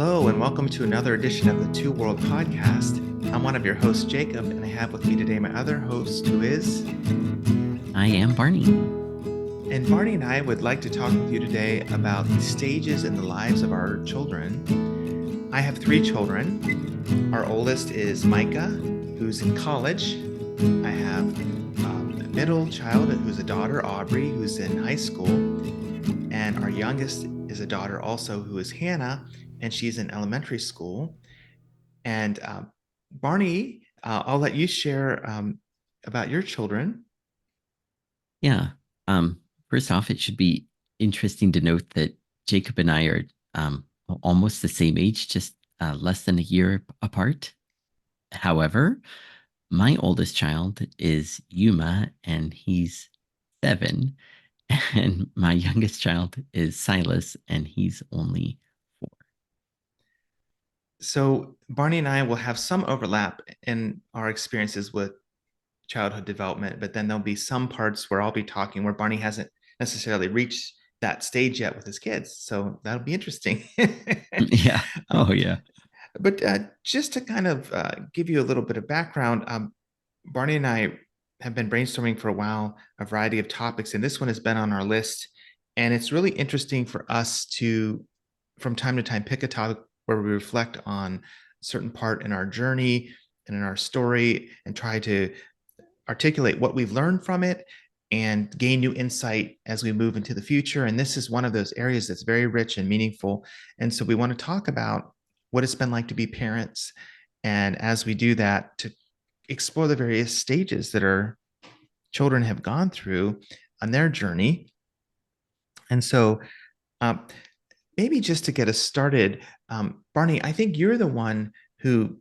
Hello, and welcome to another edition of the Two World Podcast. I'm one of your hosts, Jacob, and I have with me today my other host, who is. I am Barney. And Barney and I would like to talk with you today about the stages in the lives of our children. I have three children. Our oldest is Micah, who's in college. I have a middle child who's a daughter, Aubrey, who's in high school. And our youngest is a daughter also who is Hannah, and she's in elementary school. And Barney, I'll let you share about your children. Yeah. Um, First off, it should be interesting to note that Jacob and I are almost the same age, just less than a year apart. However, my oldest child is Yuma, and he's 7, and my youngest child is Silas, and he's only 4. So Barney and I will have some overlap in our experiences with childhood development, but then there'll be some parts where I'll be talking where Barney hasn't necessarily reached that stage yet with his kids. So that'll be interesting. Yeah. um, Oh, yeah. but just to kind of give you a little bit of background, Barney and I have been brainstorming for a while, a variety of topics, and this one has been on our list. And it's really interesting for us to, from time to time, pick a topic where we reflect on a certain part in our journey and in our story and try to articulate what we've learned from it and gain new insight as we move into the future. And this is one of those areas that's very rich and meaningful. And so we want to talk about what it's been like to be parents. And as we do that, to explore the various stages that our children have gone through on their journey. And so, um, maybe just to get us started, Barney, I think you're the one who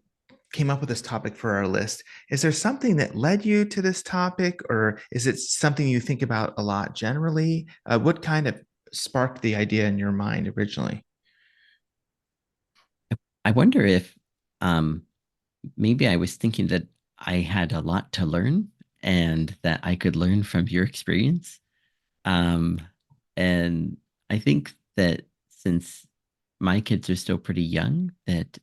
came up with this topic for our list. Is there something that led you to this topic, or is it something you think about a lot generally? What kind of sparked the idea in your mind originally? I wonder if um, maybe I was thinking that I had a lot to learn and that I could learn from your experience. Um, and I think that since my kids are still pretty young, that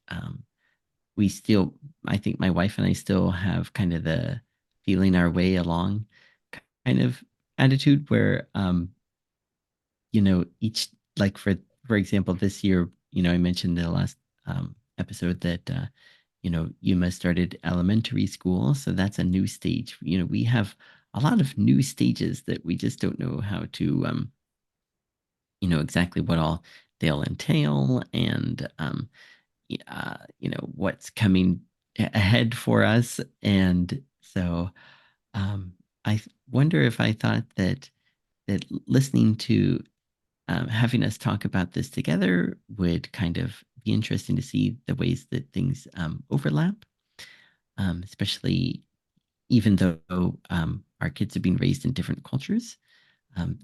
we still, I think my wife and I still have kind of the feeling our way along kind of attitude where, each, like for example, this year, I mentioned in the last episode that, Yuma started elementary school. So that's a new stage. We have a lot of new stages that we just don't know how to, exactly what all they'll entail and, what's coming ahead for us. And so I wonder if I thought that listening to having us talk about this together would kind of be interesting to see the ways that things overlap, especially even though our kids are being raised in different cultures.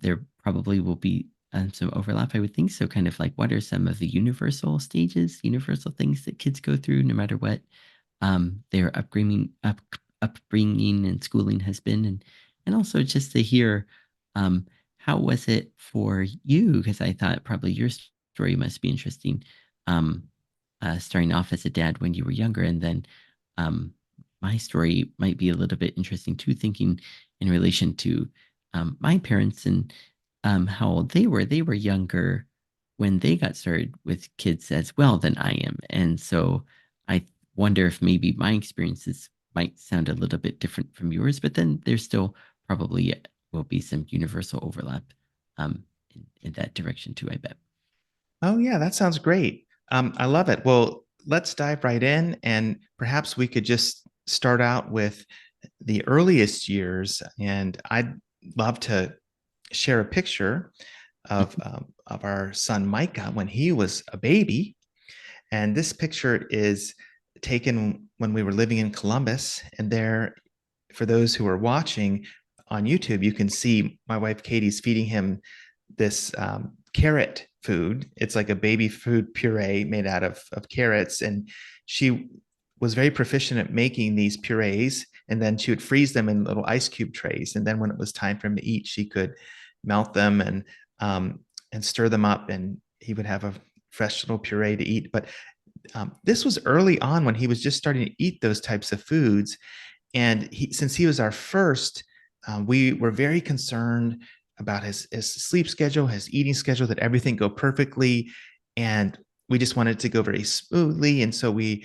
There probably will be some overlap, I would think. So, kind of like, what are some of the universal stages, universal things that kids go through, no matter what their upbringing and schooling has been, and also just to hear how was it for you? Because I thought probably your story must be interesting. Um, Starting off as a dad when you were younger, and then um, my story might be a little bit interesting too, thinking in relation to my parents and how old they were. They were younger when they got started with kids as well than I am, and so I wonder if maybe my experiences might sound a little bit different from yours, but then there's still probably will be some universal overlap in that direction too, I bet. Oh, yeah, that sounds great. I love it. Well, let's dive right in, and perhaps we could just start out with the earliest years. And I'd love to share a picture of our son Micah when he was a baby. And this picture is taken when we were living in Columbus. And there, for those who are watching on YouTube, you can see my wife Katie's feeding him this carrot food. It's like a baby food puree made out of carrots. And she was very proficient at making these purees. And then she would freeze them in little ice cube trays. And then when it was time for him to eat, she could melt them um, and stir them up. And he would have a vegetable puree to eat. But this was early on when he was just starting to eat those types of foods. And since he was our first, we were very concerned about his sleep schedule, his eating schedule, that everything go perfectly. And we just wanted it to go very smoothly. And so we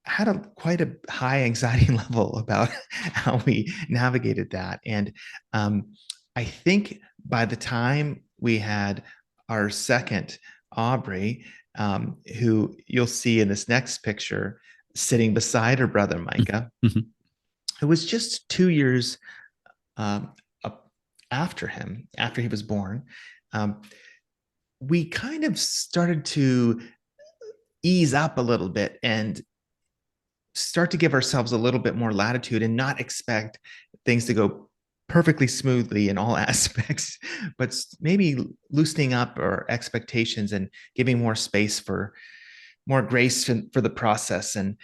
had quite a high anxiety level about how we navigated that. And I think by the time we had our second, Aubrey, who you'll see in this next picture, sitting beside her brother Micah, who was just 2 years um, after him, after he was born. Um, we kind of started to ease up a little bit and start to give ourselves a little bit more latitude and not expect things to go perfectly smoothly in all aspects, but maybe loosening up our expectations and giving more space for more grace for the process. And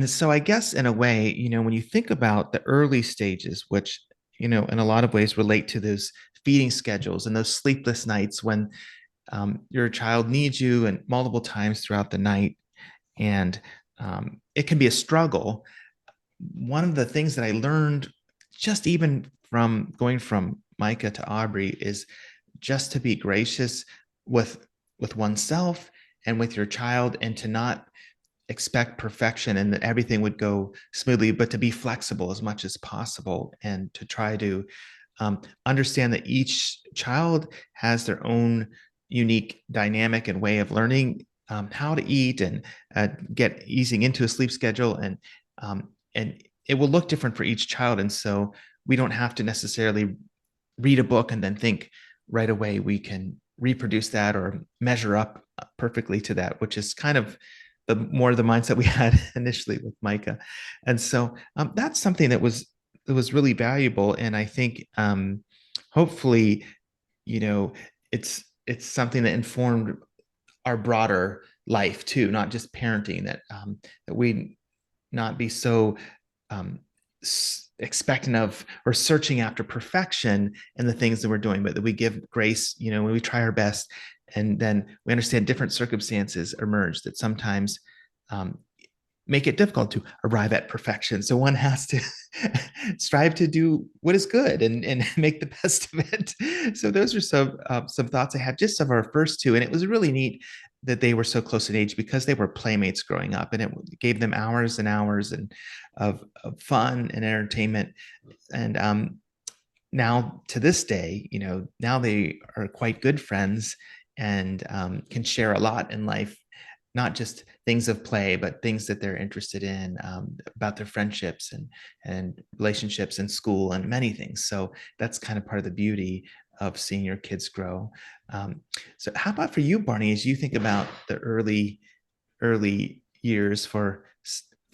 so I guess in a way, when you think about the early stages, which, in a lot of ways relate to those feeding schedules and those sleepless nights when your child needs you and multiple times throughout the night, and it can be a struggle. One of the things that I learned just even from going from Micah to Aubrey is just to be gracious with oneself and with your child, and to not expect perfection and that everything would go smoothly, but to be flexible as much as possible, and to try to understand that each child has their own unique dynamic and way of learning how to eat, and get easing into a sleep schedule, and it will look different for each child. And so we don't have to necessarily read a book and then think right away we can reproduce that or measure up perfectly to that, which is kind of the mindset we had initially with Micah. And so that's something that was really valuable. And I think hopefully, you know, it's something that informed our broader life too, not just parenting, that we not be so um, expectant of or searching after perfection in the things that we're doing, but that we give grace, when we try our best. And then we understand different circumstances emerge that sometimes um, make it difficult to arrive at perfection. So one has to strive to do what is good and make the best of it. So those are some thoughts I had just of our first two, and it was really neat that they were so close in age because they were playmates growing up, and it gave them hours and hours of fun and entertainment. And now to this day, now they are quite good friends, and can share a lot in life, not just things of play, but things that they're interested in, about their friendships and relationships in school and many things. So that's kind of part of the beauty of seeing your kids grow. Um, so how about for you, Barney, as you think about the early years for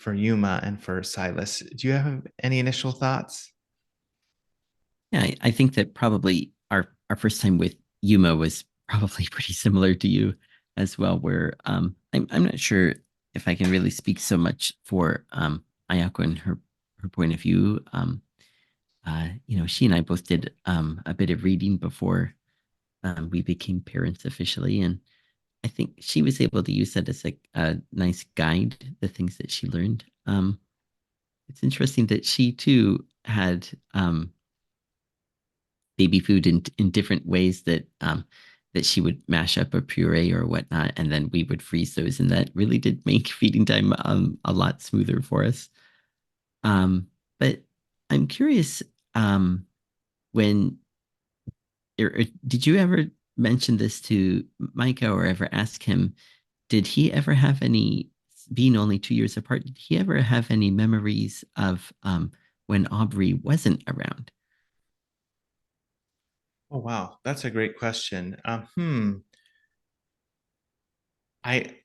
Yuma and for Silas, do you have any initial thoughts? Yeah, I think that probably our first time with Yuma was probably pretty similar to you as well, where I'm not sure if I can really speak so much for Ayako and her point of view. She and I both did a bit of reading before we became parents officially, and I think she was able to use that as a nice guide, the things that she learned. It's interesting that she too had baby food in different ways that she would mash up a puree or whatnot, and then we would freeze those, and that really did make feeding time a lot smoother for us. But I'm curious, when did you ever mention this to Micah or ever ask him? Did he ever have any, being only 2 years apart, did he ever have any memories of when Aubrey wasn't around? Oh, wow. That's a great question. I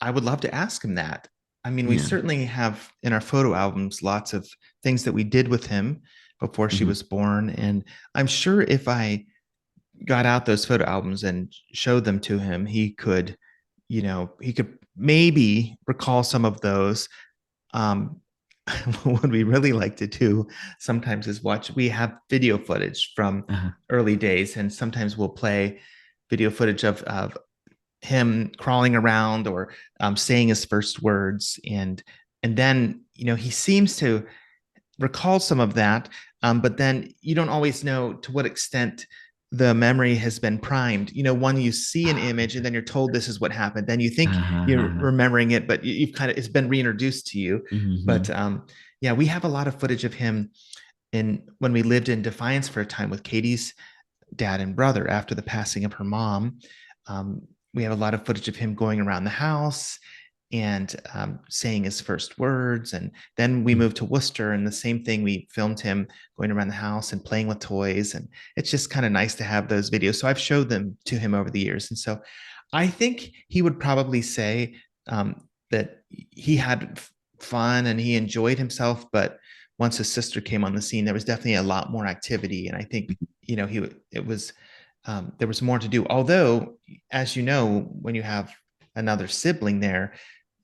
would love to ask him that. I mean, we Yeah. certainly have in our photo albums lots of things that we did with him before she Hmm. was born. And I'm sure if I got out those photo albums and showed them to him, he could maybe recall some of those. Um, what we really like to do sometimes is watch, we have video footage from Uh, early days, and sometimes we'll play video footage of him crawling around or saying his first words, and then he seems to recall some of that, but then you don't always know to what extent the memory has been primed. When you see an image and then you're told this is what happened, then you think you're Uh, remembering it, but you've kind of it's been reintroduced to you. But mhm. yeah, we have a lot of footage of him in when we lived in Defiance for a time with Katie's dad and brother after the passing of her mom. Um, we have a lot of footage of him going around the house and saying his first words. And then we moved to Worcester, and the same thing. We filmed him going around the house and playing with toys. And it's just kind of nice to have those videos. So I've showed them to him over the years. And so I think he would probably say that he had fun and he enjoyed himself. But once his sister came on the scene, there was definitely a lot more activity. And I think, he it was there was more to do. Although, as you know, when you have another sibling there,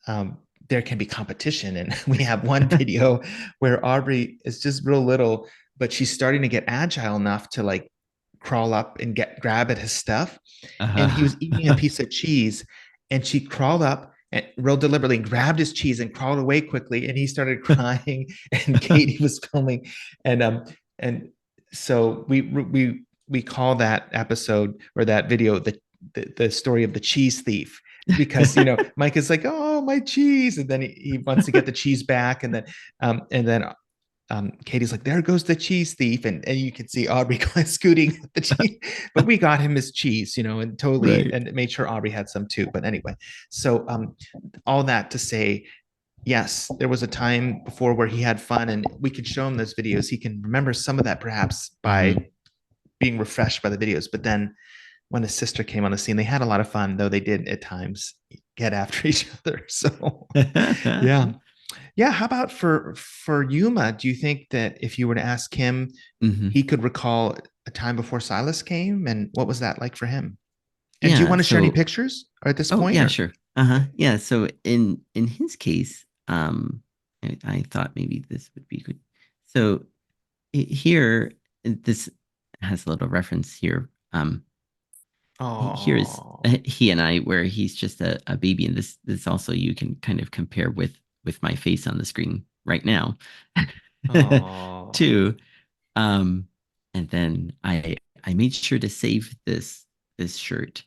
um, there can be competition. And we have one video where Aubrey is just real little, but she's starting to get agile enough to like crawl up and grab at his stuff. And he was eating a Uh, piece of cheese, and she crawled up and real deliberately grabbed his cheese and crawled away quickly. And he started crying, and Katie was filming, and so we call that episode or that video the story of the cheese thief, because Mike is like, oh, my cheese, and then he wants to get the cheese back, and then Katie's like, there goes the cheese thief, and you can see Aubrey scooting the cheese, but we got him his cheese, and totally, right. and made sure Aubrey had some too. But anyway, so all that to say, yes, there was a time before where he had fun, and we could show him those videos. He can remember some of that perhaps by Mhm. being refreshed by the videos, but then when his sister came on the scene, they had a lot of fun, though they did at times get after each other. So yeah. Yeah. How about for Yuma? Do you think that if you were to ask him, Mhm. he could recall a time before Silas came? And what was that like for him? And do you Yeah, want to share any so pictures at this oh point? yeah, Or sure. Uh-huh. Yeah, so in his case, I thought maybe this would be good. So here, this has a little reference here. Here is oh, he and I, where he's just a baby, and this also you can kind of compare with my face on the screen right now, oh. too. Um, and then I made sure to save this shirt.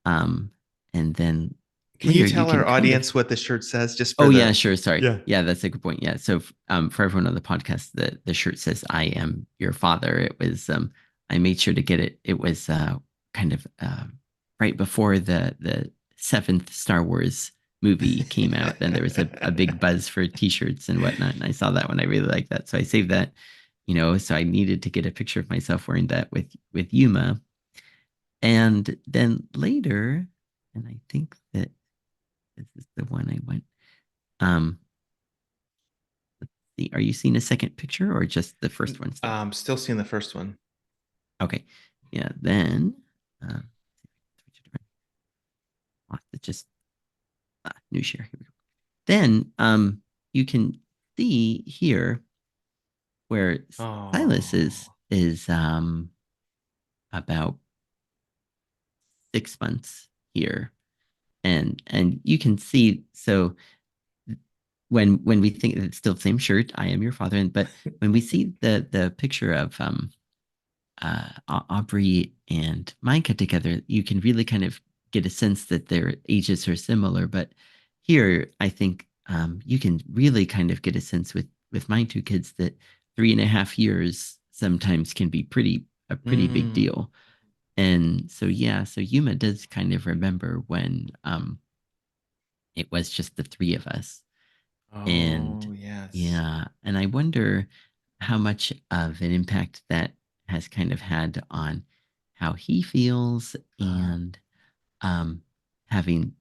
Um, and then Can you later you tell can our kind of. audience what the shirt says just for Oh yeah, the sure. Sorry. yeah. Yeah, that's a good point. Yeah. So for everyone on the podcast, the shirt says "I am your father." It was I made sure to get it. It was kind of right before the seventh Star Wars movie came out. Then there was a big buzz for T-shirts and whatnot, and I saw that one. I really liked that, so I saved that. So I needed to get a picture of myself wearing that with Yuma, and then later, and I think that this is the one I went. Um, are you seeing a second picture or just the first one still? Still seeing the first one. Okay. Yeah. Then, uh, just new share. Here we go. Then, you can see here where Silas is Oh. is about 6 months here, and you can see so when we think it's still the same shirt, I am your father, and but when we see the picture of Aubrey and Micah together, you can really kind of get a sense that their ages are similar. But here, I think you can really kind of get a sense with my two kids that 3.5 years sometimes can be a pretty big Mm. deal. And so yeah, so Yuma does kind of remember when it was just the three of us. And Oh, yes. yeah, and I wonder how much of an impact that has kind of had on how he feels and um having,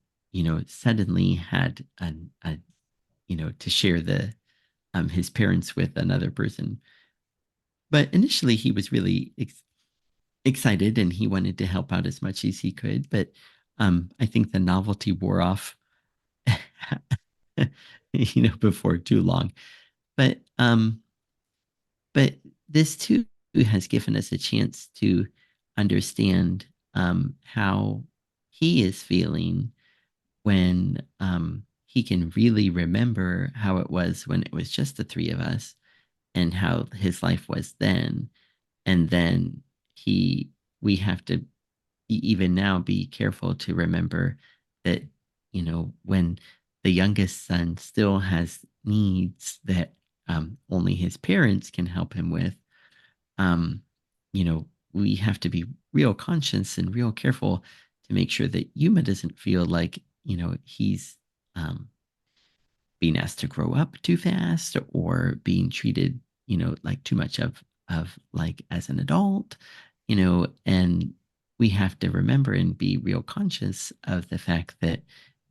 suddenly had to share the his parents with another person. But initially he was really excited and he wanted to help out as much as he could, but I think the novelty wore off before too long. But But this too has given us a chance to understand how he is feeling when he can really remember how it was when it was just the three of us and how his life was then. And then he, we have to even now be careful to remember that, when the youngest son still has needs that only his parents can help him with, um, we have to be real conscious and real careful to make sure that Yuma doesn't feel like, he's um, being asked to grow up too fast or being treated, like too much of like as an adult, and we have to remember and be real conscious of the fact that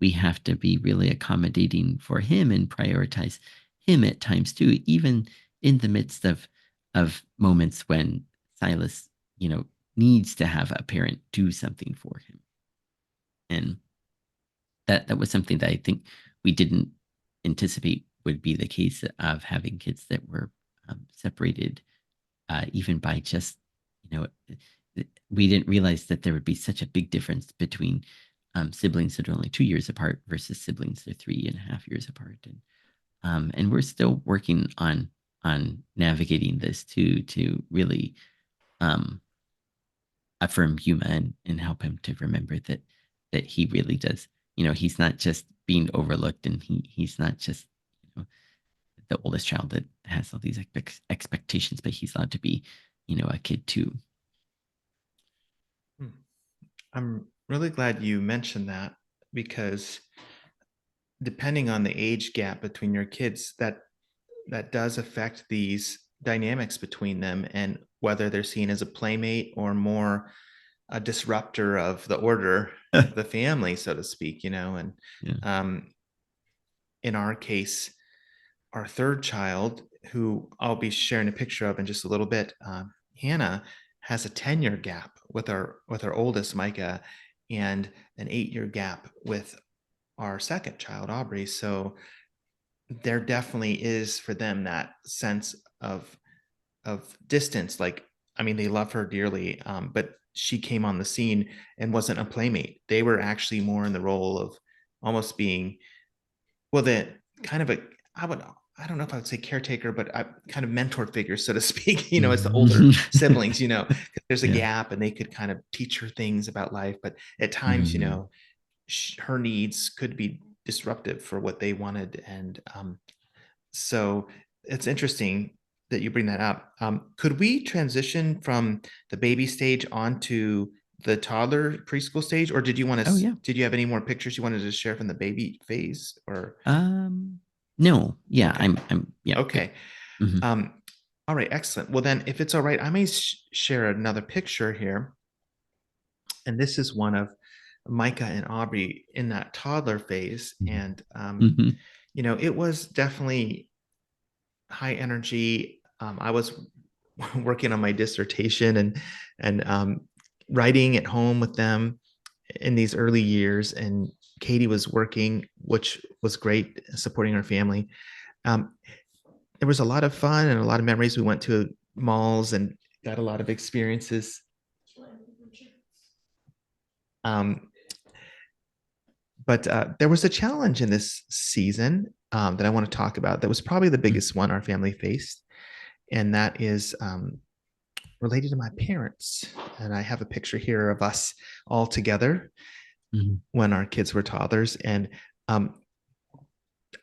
we have to be really accommodating for him and prioritize him at times too, even in the midst of moments when Silas, needs to have a parent do something for him. And that was something that I think we didn't anticipate would be the case of having kids that were separated, even by just, you know, we didn't realize that there would be such a big difference between siblings that are only 2 years apart versus siblings that are 3.5 years apart, and we're still working on navigating this to really um, affirm Yuma and help him to remember that he really does. He's not just being overlooked, and he's not just you know, the oldest child that has all these expectations, but he's allowed to be, a kid too. Hmm. I'm really glad you mentioned that because depending on the age gap between your kids, that does affect these dynamics between them and whether they're seen as a playmate or more a disruptor of the order of the family, so to speak, and Yeah. um, in our case, our third child, who I'll be sharing a picture of in just a little bit, Hannah, has a 10-year gap with our oldest Micah, and an 8-year gap with our second child Aubrey. So there definitely is for them that sense of distance. Like, I mean, they love her dearly, but she came on the scene and wasn't a playmate. They were actually more in the role of almost being, well, the kind of a, I would, I don't know if I would say caretaker, but I kind of mentor figure, so to speak, as the older Mhm. siblings, 'cause there's a Yeah. gap and they could kind of teach her things about life. But at times, Mhm. her needs could be disruptive for what they wanted. And so it's interesting that you bring that up. Could we transition from the baby stage onto the toddler preschool stage, or did you want Oh to? yeah. Did you have any more pictures you wanted to share from the baby phase? Or Um. No. Yeah. okay, I'm. Yeah. Good. okay. Hmm. Um, all right, excellent. Well, then, if it's all right, I may share another picture here, and this is one of Micah and Aubrey in that toddler phase, Hmm. and Hmm. it was definitely high energy. I was working on my dissertation and writing at home with them in these early years, and Katie was working, which was great, supporting our family. Um, there was a lot of fun and a lot of memories. We went to malls and got a lot of experiences. Um, but there was a challenge in this season that I want to talk about. That was probably the biggest one our family faced, and that is related to my parents. And I have a picture here of us all together Hmm. when our kids were toddlers. And um,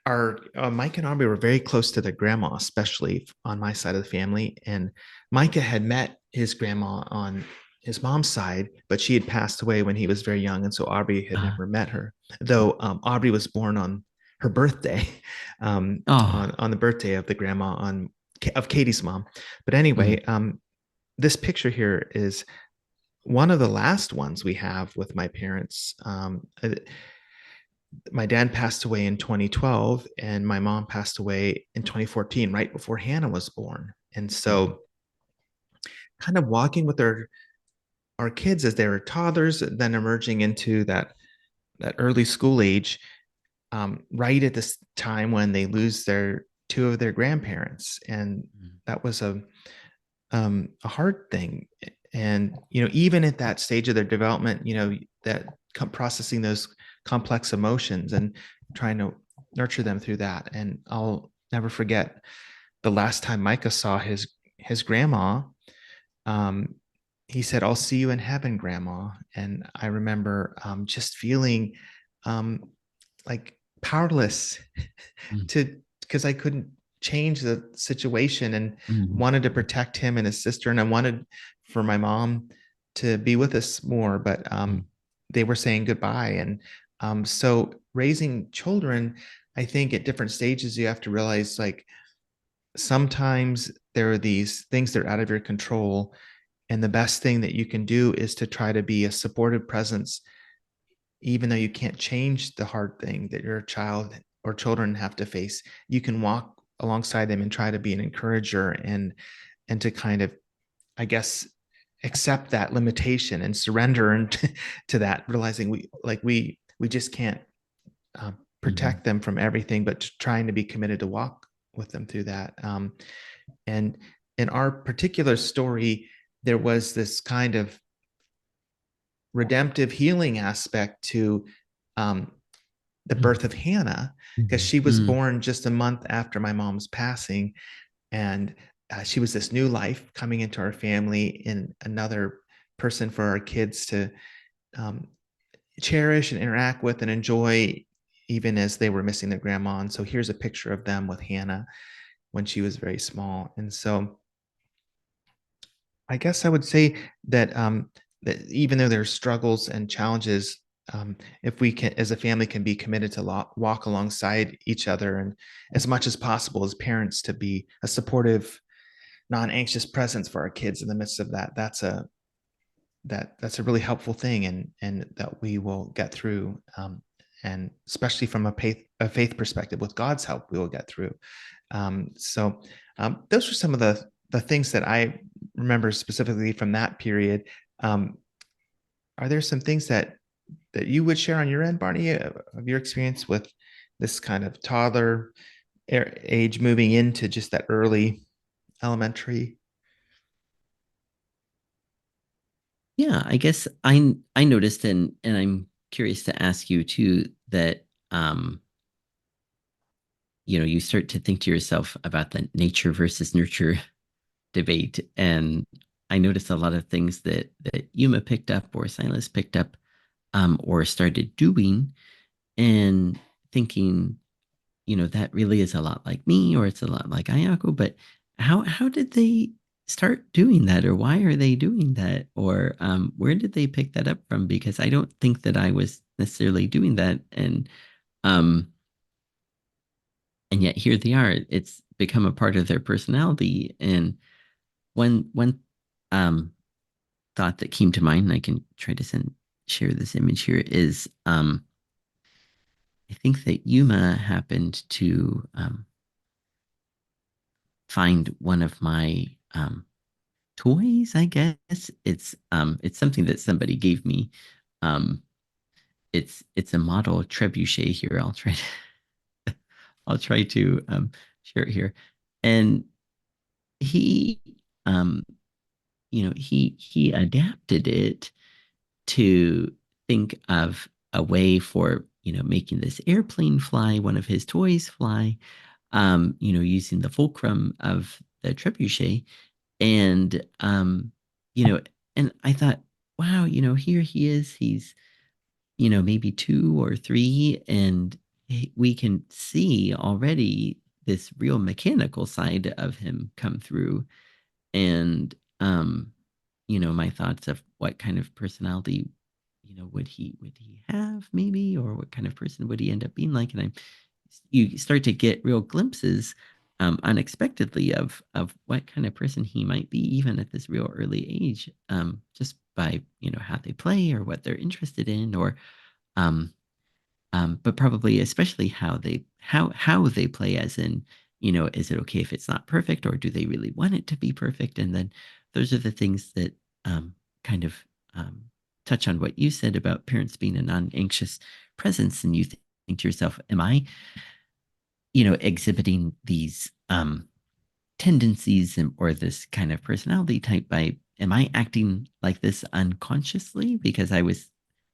our Mike and Aubrey were very close to their grandma, especially on my side of the family. And Micah had met his grandma on his mom's side, but she had passed away when he was very young, and so Aubrey had Uh, never met her. Though Aubrey was born on her birthday, oh. on the birthday of the grandma of Katie's mom. But Mhm. anyway, this picture here is one of the last ones we have with my parents. My dad passed away in 2012, and my mom passed away in 2014, right before Hannah was born. And Mhm. so, kind of walking with our kids as they were toddlers, then emerging into that early school age, right at this time when they lose their two of their grandparents, and Mhm. that was a hard thing. And even at that stage of their development, that processing those complex emotions and trying to nurture them through that. And I'll never forget the last time Micah saw his grandma. um, he said, "I'll see you in heaven, Grandma." And I remember just feeling um, like powerless mm, to because I couldn't change the situation and mm, wanted to protect him and his sister, and I wanted for my mom to be with us more, but mm, they were saying goodbye. And so raising children, I think at different stages you have to realize like sometimes there are these things that are out of your control, and the best thing that you can do is to try to be a supportive presence, even though you can't change the hard thing that your child or children have to face. You can walk alongside them and try to be an encourager, and to kind of, I guess, accept that limitation and surrender and to that, realizing we just can't mm, protect them from everything, but trying to be committed to walk with them through that. And in our particular story, there was this kind of redemptive healing aspect to um, the mm, birth of Hannah, because mm, she was mm, born just a month after my mom's passing. And she was this new life coming into our family, and another person for our kids to um, cherish and interact with and enjoy, even as they were missing their grandma. And so here's a picture of them with Hannah when she was very small. And so I guess I would say that that even though there's struggles and challenges, if we can, as a family, can be committed to walk alongside each other, and as much as possible as parents, to be a supportive, non-anxious presence for our kids in the midst of that. That's a really helpful thing, and that we will get through. And especially from a faith perspective, with God's help, we will get through. Those are some of the things that I remember specifically from that period. Um, are there some things that you would share on your end, Barney, of your experience with this kind of toddler age moving into just that early elementary? yeah, I guess I noticed, and I'm curious to ask you too, that you start to think to yourself about the nature versus nurture debate. And I noticed a lot of things that Yuma picked up or Silas picked up, or started doing, and thinking, that really is a lot like me, or it's a lot like Ayako. But how did they start doing that, or why are they doing that, or where did they pick that up from? Because I don't think that I was necessarily doing that, um, and yet here they are. It's become a part of their personality. And one um, thought that came to mind, and I can try to share this image here, is I think that Yuma happened to find one of my toys, I guess. It's something that somebody gave me. Um, it's a model trebuchet here. I'll try to share it here. And he um he adapted it to think of a way for making this airplane fly, one of his toys fly, using the fulcrum of the trebuchet. And you know and I thought, wow, here he is. He's maybe 2 or 3, and we can see already this real mechanical side of him come through. And my thoughts of what kind of personality would he have, maybe, or what kind of person would he end up being like. And you start to get real glimpses, unexpectedly, of what kind of person he might be, even at this real early age, just by how they play or what they're interested in, or um, but probably especially how they play, as in, is it okay if it's not perfect, or do they really want it to be perfect? And then those are the things that kind of um, touch on what you said about parents being a non-anxious presence. And you think to yourself, am I, exhibiting these tendencies, or this kind of personality type, by am I acting like this unconsciously because I was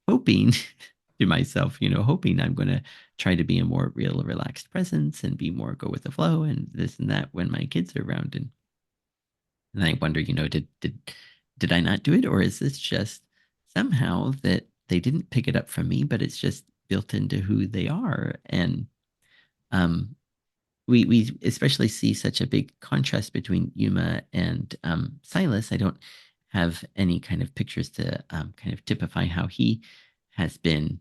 hoping to myself, hoping I'm going to try to be a more real, relaxed presence and be more go with the flow and this and that when my kids are around. And I wonder, did I not do it, or is this just somehow that they didn't pick it up from me, but it's just built into who they are? And um, we especially see such a big contrast between Yuma and Silas. I don't have any kind of pictures to kind of typify how he has been,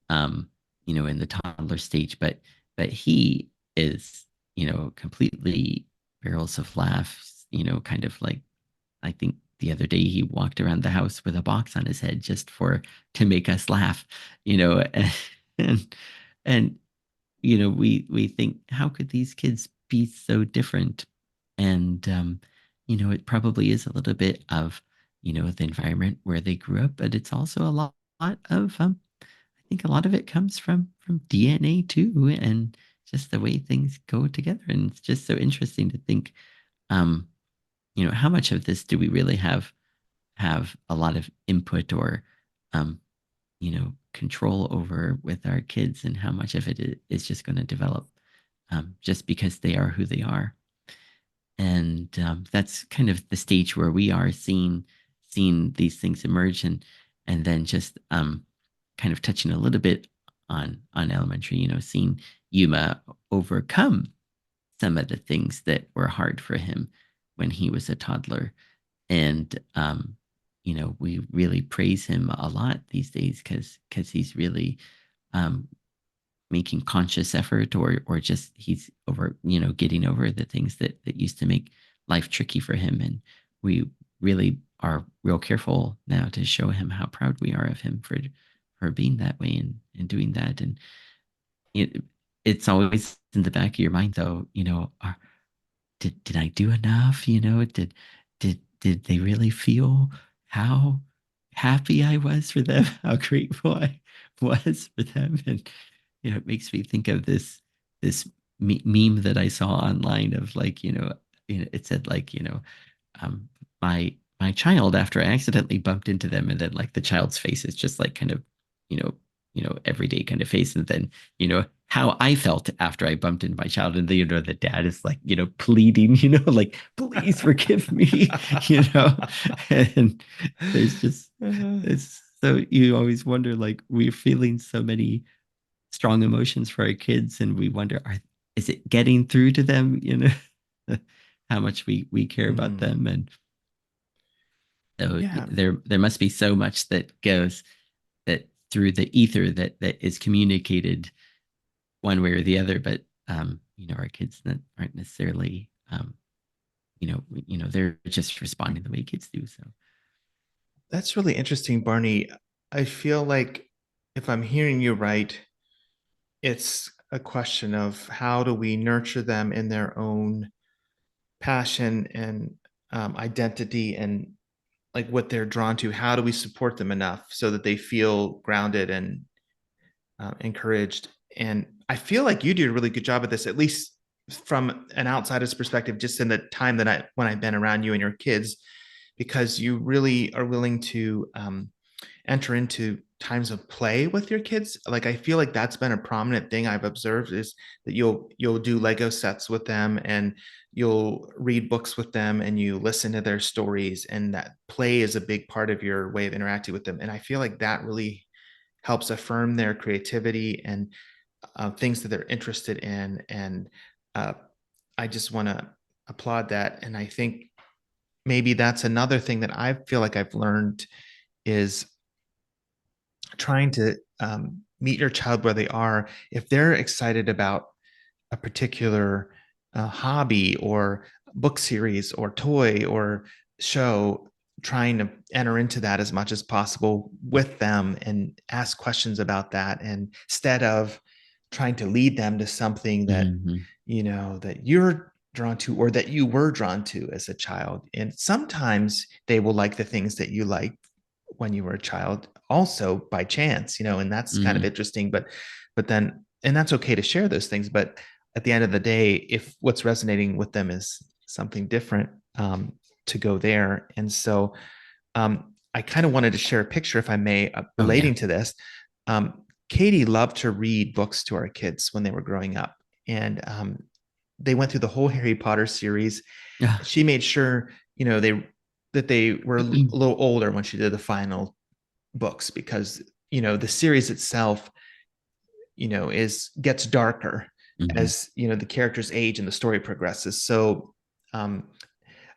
um, in the toddler stage, but he is, completely barrels of laughs, kind of like I think the other day he walked around the house with a box on his head just for to make us laugh, and and we think how could these kids be so different? And it probably is a little bit of the environment where they grew up, but it's also a lot of I think a lot of it comes from DNA too, and just the way things go together. And it's just so interesting to think um how much of this do we really have a lot of input or um, control over with our kids, and how much of it is just going to develop just because they are who they are. And that's kind of the stage where we are seeing these things emerge, and then just kind of touching a little bit on elementary, seeing Yuma overcome some of the things that were hard for him when he was a toddler. And we really praise him a lot these days because he's really um, making conscious effort, or just he's over getting over the things that used to make life tricky for him. And we really are real careful now to show him how proud we are of him for being that way and doing that. And it, it's always in the back of your mind, though, did I do enough? Did they really feel how happy I was for them, how grateful I was for them? And it makes me think of this meme that I saw online of like, it said like, um, my child after I accidentally bumped into them, and then like the child's face is just like kind of, you know, everyday kind of face, and then how I felt after I bumped into my child, and the dad is like pleading, like please forgive me, and there's just it's so you always wonder like we're feeling so many strong emotions for our kids, and we wonder is it getting through to them, how much we care about Hmm. them. And so Yeah, there must be so much that goes that through the ether that is communicated one way or the other. But our kids aren't necessarily they're just responding the way kids do. So that's really interesting, Barney. I feel like if I'm hearing you right, it's a question of how do we nurture them in their own passion and identity and like what they're drawn to. How do we support them enough so that they feel grounded and encouraged? And I feel like you do a really good job at this, at least from an outsider's perspective, just in the time that when I've been around you and your kids, because you really are willing to enter into times of play with your kids. Like I feel like that's been a prominent thing I've observed is that you'll do Lego sets with them and you'll read books with them and you listen to their stories, and that play is a big part of your way of interacting with them. And I feel like that really helps affirm their creativity and things that they're interested in. And uh, I just want to applaud that. And I think maybe that's another thing that I feel like I've learned is trying to meet your child where they are. If they're excited about a particular hobby or book series or toy or show, trying to enter into that as much as possible with them and ask questions about that, and instead of trying to lead them to something that mm-hmm. that you're drawn to or that you were drawn to as a child. And sometimes they will like the things that you like when you were a child also by chance, and that's kind of Mm-hmm. interesting. But then, and that's okay to share those things, but at the end of the day, if what's resonating with them is something different, to go there. And so I kind of wanted to share a picture, if I may, Oh yeah. relating to this. Katie loved to read books to our kids when they were growing up, and they went through the whole Harry Potter series. Yeah. She made sure, they that they were a little older when she did the final books, because the series itself, is gets darker Hmm. as the characters age and the story progresses. So um,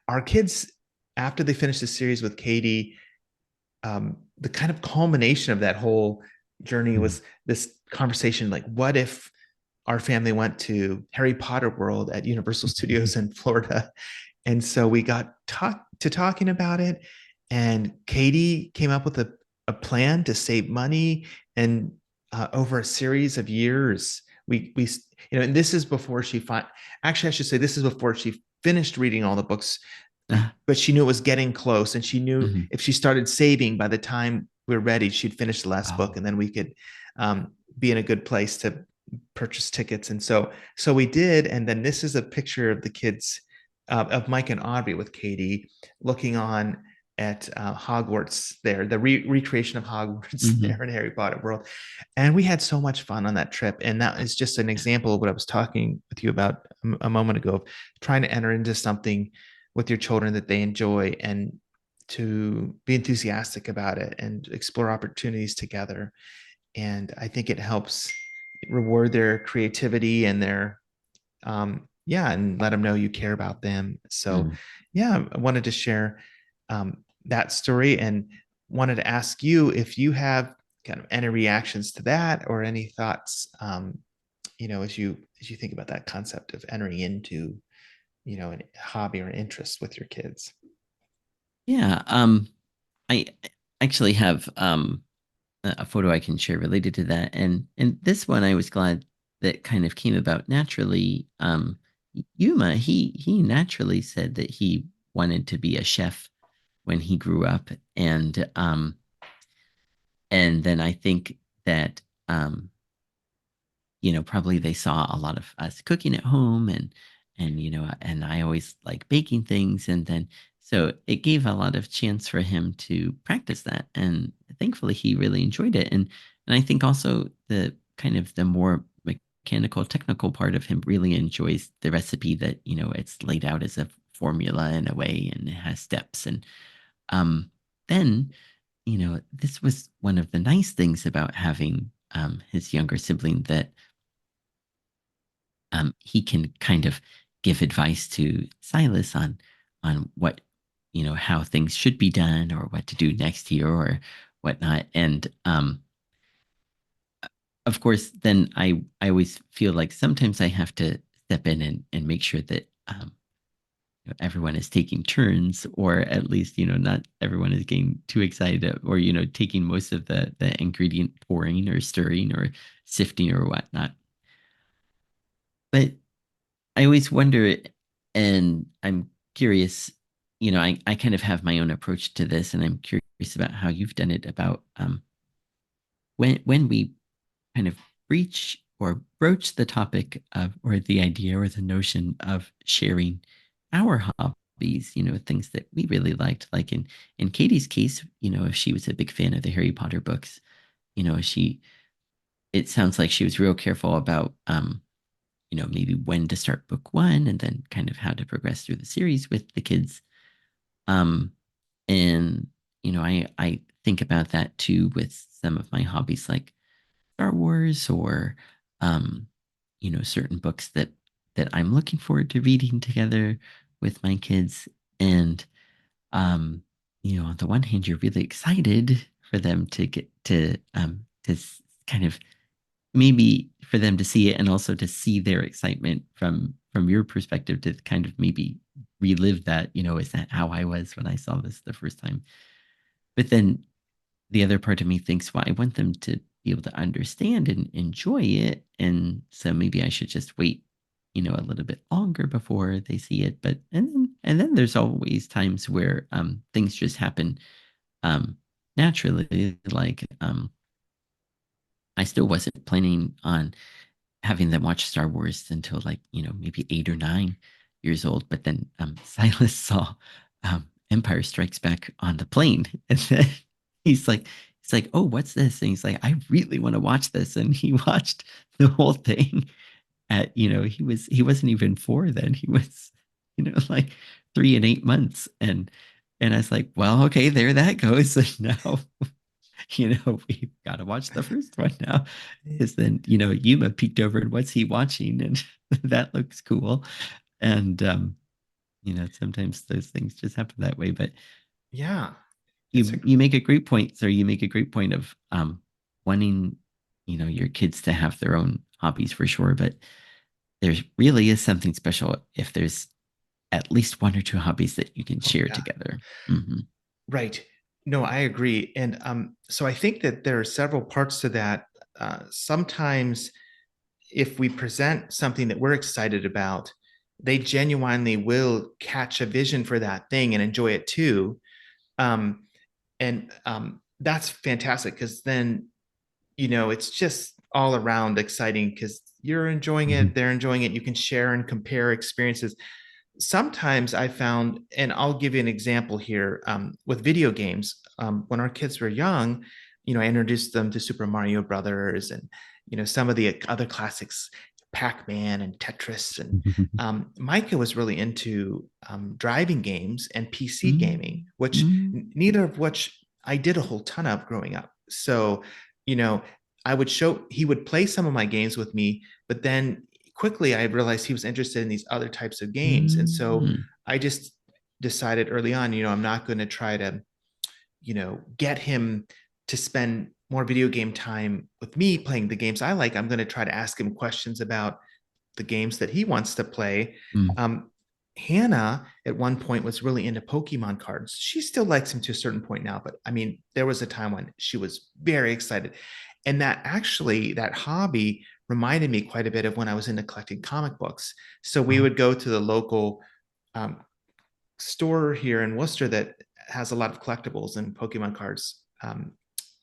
our kids, after they finished the series with Katie, the kind of culmination of that whole journey was this conversation, like, what if our family went to Harry Potter World at Universal Studios in Florida? And so we got talking about it, and Katie came up with a plan to save money. And over a series of years, we and this is before actually, I should say, this is before she finished reading all the books, but she knew it was getting close, and she knew Mhm. if she started saving, by the time we were ready, she'd finish the last book, Oh. and then we could be in a good place to purchase tickets. And so we did. And then this is a picture of the kids, of Mike and Audrey with Katie, looking on at Hogwarts there, the recreation of Hogwarts Hmm. there in Harry Potter World. And we had so much fun on that trip. And that is just an example of what I was talking with you about a moment ago, of trying to enter into something with your children that they enjoy, and to be enthusiastic about it and explore opportunities together. And I think it helps reward their creativity and their yeah, and let them know you care about them. So Mm. yeah, I wanted to share that story, and wanted to ask you if you have kind of any reactions to that, or any thoughts, as you think about that concept of entering into, a hobby or an interest with your kids. Yeah. I actually have a photo I can share related to that, and this one I was glad that kind of came about naturally. Yuma, he naturally said that he wanted to be a chef when he grew up, and then I think that probably they saw a lot of us cooking at home, and I always like baking things, and then so it gave a lot of chance for him to practice that, and thankfully he really enjoyed it, and I think also the kind of the more mechanical technical part of him really enjoys the recipe, that it's laid out as a formula in a way, and it has steps, and um then this was one of the nice things about having his younger sibling, that he can kind of give advice to Silas on what how things should be done, or what to do next year, or whatnot. And of course, then I always feel like sometimes I have to step in and make sure that everyone is taking turns, or at least not everyone is getting too excited, or taking most of the ingredient pouring or stirring or sifting or whatnot. But I always wonder, and I'm curious, I kind of have my own approach to this, and I'm curious about how you've done it, about when we kind of breach or broach the topic of, or the idea or the notion of sharing our hobbies, things that we really liked. Like in Katie's case, if she was a big fan of the Harry Potter books, she it sounds like she was real careful about maybe when to start book one, and then kind of how to progress through the series with the kids. Um, and I think about that too with some of my hobbies, like Star Wars, or um, certain books that I'm looking forward to reading together with my kids. And on the one hand, you're really excited for them to get to kind of, maybe for them to see it, and also to see their excitement from your perspective, to kind of maybe relive that, is that how I was when I saw this the first time? But then the other part of me thinks, well, I want them to be able to understand and enjoy it, and so maybe I should just wait a little bit longer before they see it. But and then there's always times where things just happen um naturally, like I still wasn't planning on having them watch Star Wars until, like, maybe 8 or 9 years old. But then Silas saw Empire Strikes Back on the plane. And then he's like, oh, what's this? And he's like, I really want to watch this. And he watched the whole thing at, he wasn't even 4 then. He was, like 3 and 8 months. And I was like, well, okay, there that goes. And now, we've got to watch the first one now. Because then, Yuma peeked over and what's he watching? And that looks cool. And sometimes those things just happen that way. But Yeah, it's a you make a great point. So you make a great point of wanting, your kids to have their own hobbies for sure. But there really is something special if there's at least one or two hobbies that you can oh share yeah, together. Hmm. right. No, I agree. And so I think that there are several parts to that. Sometimes if we present something that we're excited about, they genuinely will catch a vision for that thing and enjoy it too. Um, and That's fantastic because then, it's just all around exciting because you're enjoying it, Hmm. they're enjoying it. You can share and compare experiences. Sometimes I found, and I'll give you an example here with video games. When our kids were young, I introduced them to Super Mario Brothers and some of the other classics, Pac-Man and Tetris. And Micah was really into driving games and PC gaming, which neither of which I did a whole ton of growing up. So, you know, he would play some of my games with me, but then quickly I realized he was interested in these other types of games. And so Mm. I just decided early on, I'm not going to try to, get him to spend more video game time with me playing the games I like. I'm going to try to ask him questions about the games that he wants to play. Mm. Um, Hannah at one point was really into Pokemon cards. She still likes them to a certain point now, but I mean, there was a time when she was very excited. And that hobby reminded me quite a bit of when I was into collecting comic books. So we Oh. would go to the local um, store here in Worcester that has a lot of collectibles and Pokemon cards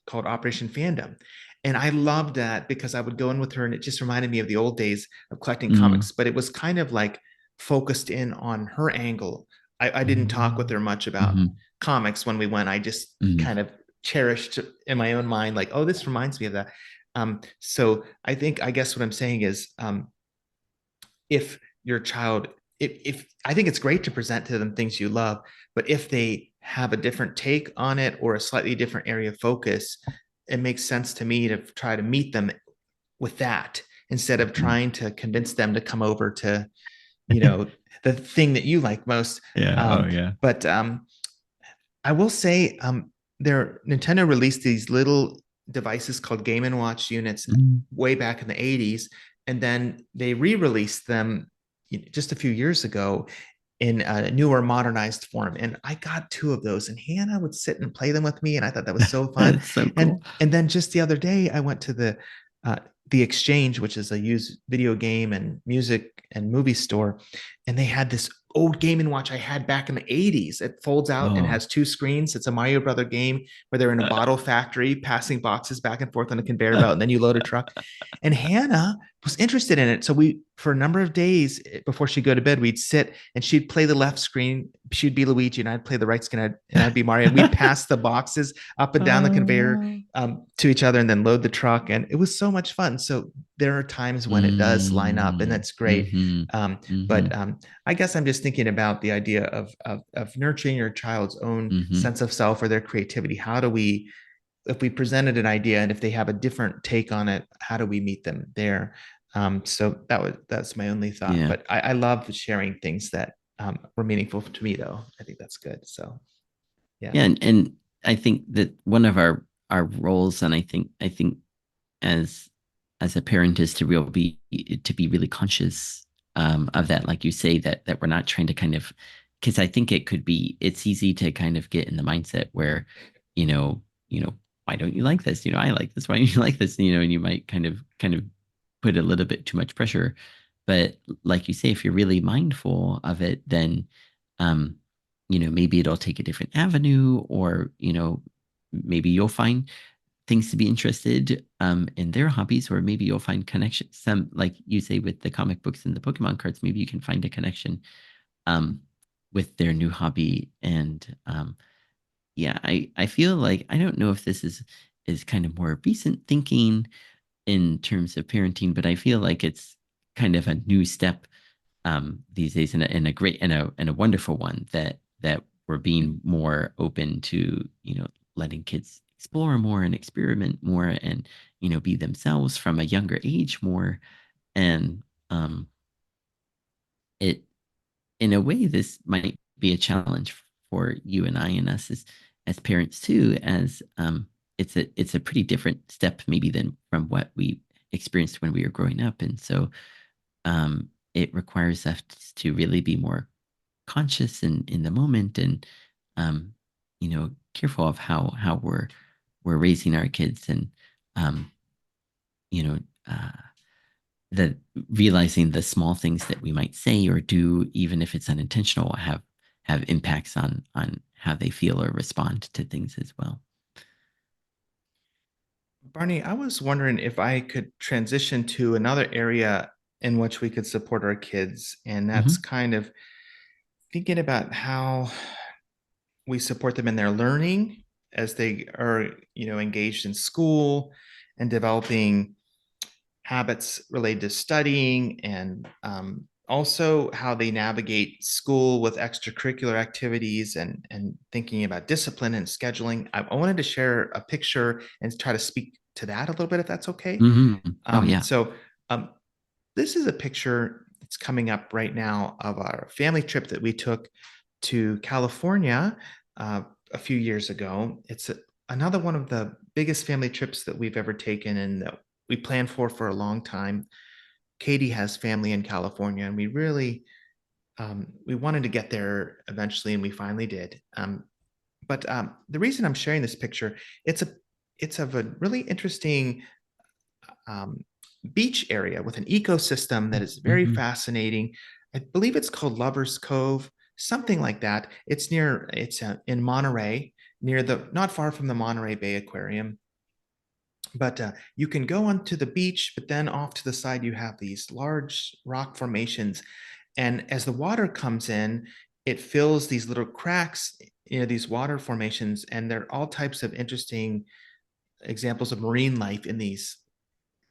called Operation Fandom. And I loved that because I would go in with her and it just reminded me of the old days of collecting Mm. comics, but it was kind of like focused in on her angle. I didn't talk with her much about Mm-hmm. comics when we went. I just kind of cherished in my own mind, like, oh, this reminds me of that. So I guess what I'm saying is if your child if I think it's great to present to them things you love, but if they have a different take on it or a slightly different area of focus, it makes sense to me to try to meet them with that instead of Mm-hmm. trying to convince them to come over to you know the thing that you like most. Yeah. Oh, um, yeah. but I will say Nintendo released these little devices called Game and Watch units Mm. way back in the 80s, and then they re-released them just a few years ago in a newer modernized form. And I got two of those, and Hannah would sit and play them with me, and I thought that was so fun. That's so and cool. and then just the other day I went to uh, the Exchange, which is a used video game and music and movie store, and they had this old Game and Watch I had back in the 80s. It folds out and Oh. has two screens. It's a Mario Brother game where they're in a bottle factory passing boxes back and forth on a conveyor belt, and then you load a truck. And Hannah was interested in it. So for a number of days before she'd go to bed, we'd sit and she'd play the left screen. She'd be Luigi and I'd play the right screen and I'd be Mario. And we'd pass the boxes up and down the conveyor Oh. to each other and then load the truck. And it was so much fun. So there are times when it does line up and Mm. that's great. Mm-hmm. Mm-hmm. But I guess I'm just thinking about the idea of nurturing your child's own Mm-hmm. sense of self or their creativity. How do we, if we presented an idea and if they have a different take on it, how do we meet them there? So that's my only thought. Yeah. But I love sharing things that were meaningful to me, though. I think that's good. So yeah. Yeah, and I think that one of our roles, and I think as a parent is to be really conscious of that, like you say, that we're not trying to kind of, because I think it's easy to kind of get in the mindset where, you know, why don't you like this? I like this. Why don't you like this? And you might kind of put a little bit too much pressure. But like you say, if you're really mindful of it, then um, maybe it'll take a different avenue, or maybe you'll find things to be interested in their hobbies, or maybe you'll find connection. Some, like you say, with the comic books and the Pokemon cards, maybe you can find a connection. Um, with their new hobby. And yeah, I feel like I don't know if this is kind of more recent thinking in terms of parenting, but I feel like it's kind of a new step these days, and a great and a wonderful one, that we're being more open to, letting kids explore more and experiment more, and be themselves from a younger age more. And it in a way, this might be a challenge for you and I and us as parents too, as it's a pretty different step maybe than from what we experienced when we were growing up. And so it requires us to really be more conscious in the moment, and careful of how we're raising our kids, and um, you know uh, the realizing the small things that we might say or do, even if it's unintentional, have impacts on how they feel or respond to things as well. Barney, I was wondering if I could transition to another area in which we could support our kids, and that's Hmm. kind of thinking about how we support them in their learning as they are, engaged in school and developing habits related to studying, and also how they navigate school with extracurricular activities, and thinking about discipline and scheduling. I wanted to share a picture and try to speak to that a little bit, if that's okay. Hmm. Oh Um, yeah. so um, this is a picture that's coming up right now of our family trip that we took to California uh, a few years ago. It's another one of the biggest family trips that we've ever taken, and that we planned for a long time. Katie has family in California, and we wanted to get there eventually, and we finally did. But the reason I'm sharing this picture, it's a it's of a really interesting um, beach area with an ecosystem that is very Hmm. fascinating. I believe it's called Lovers Cove, something like that. It's in Monterey, near the not far from the Monterey Bay Aquarium. But you can go onto the beach, but then off to the side you have these large rock formations, and as the water comes in, it fills these little cracks, these water formations, and there are all types of interesting examples of marine life in these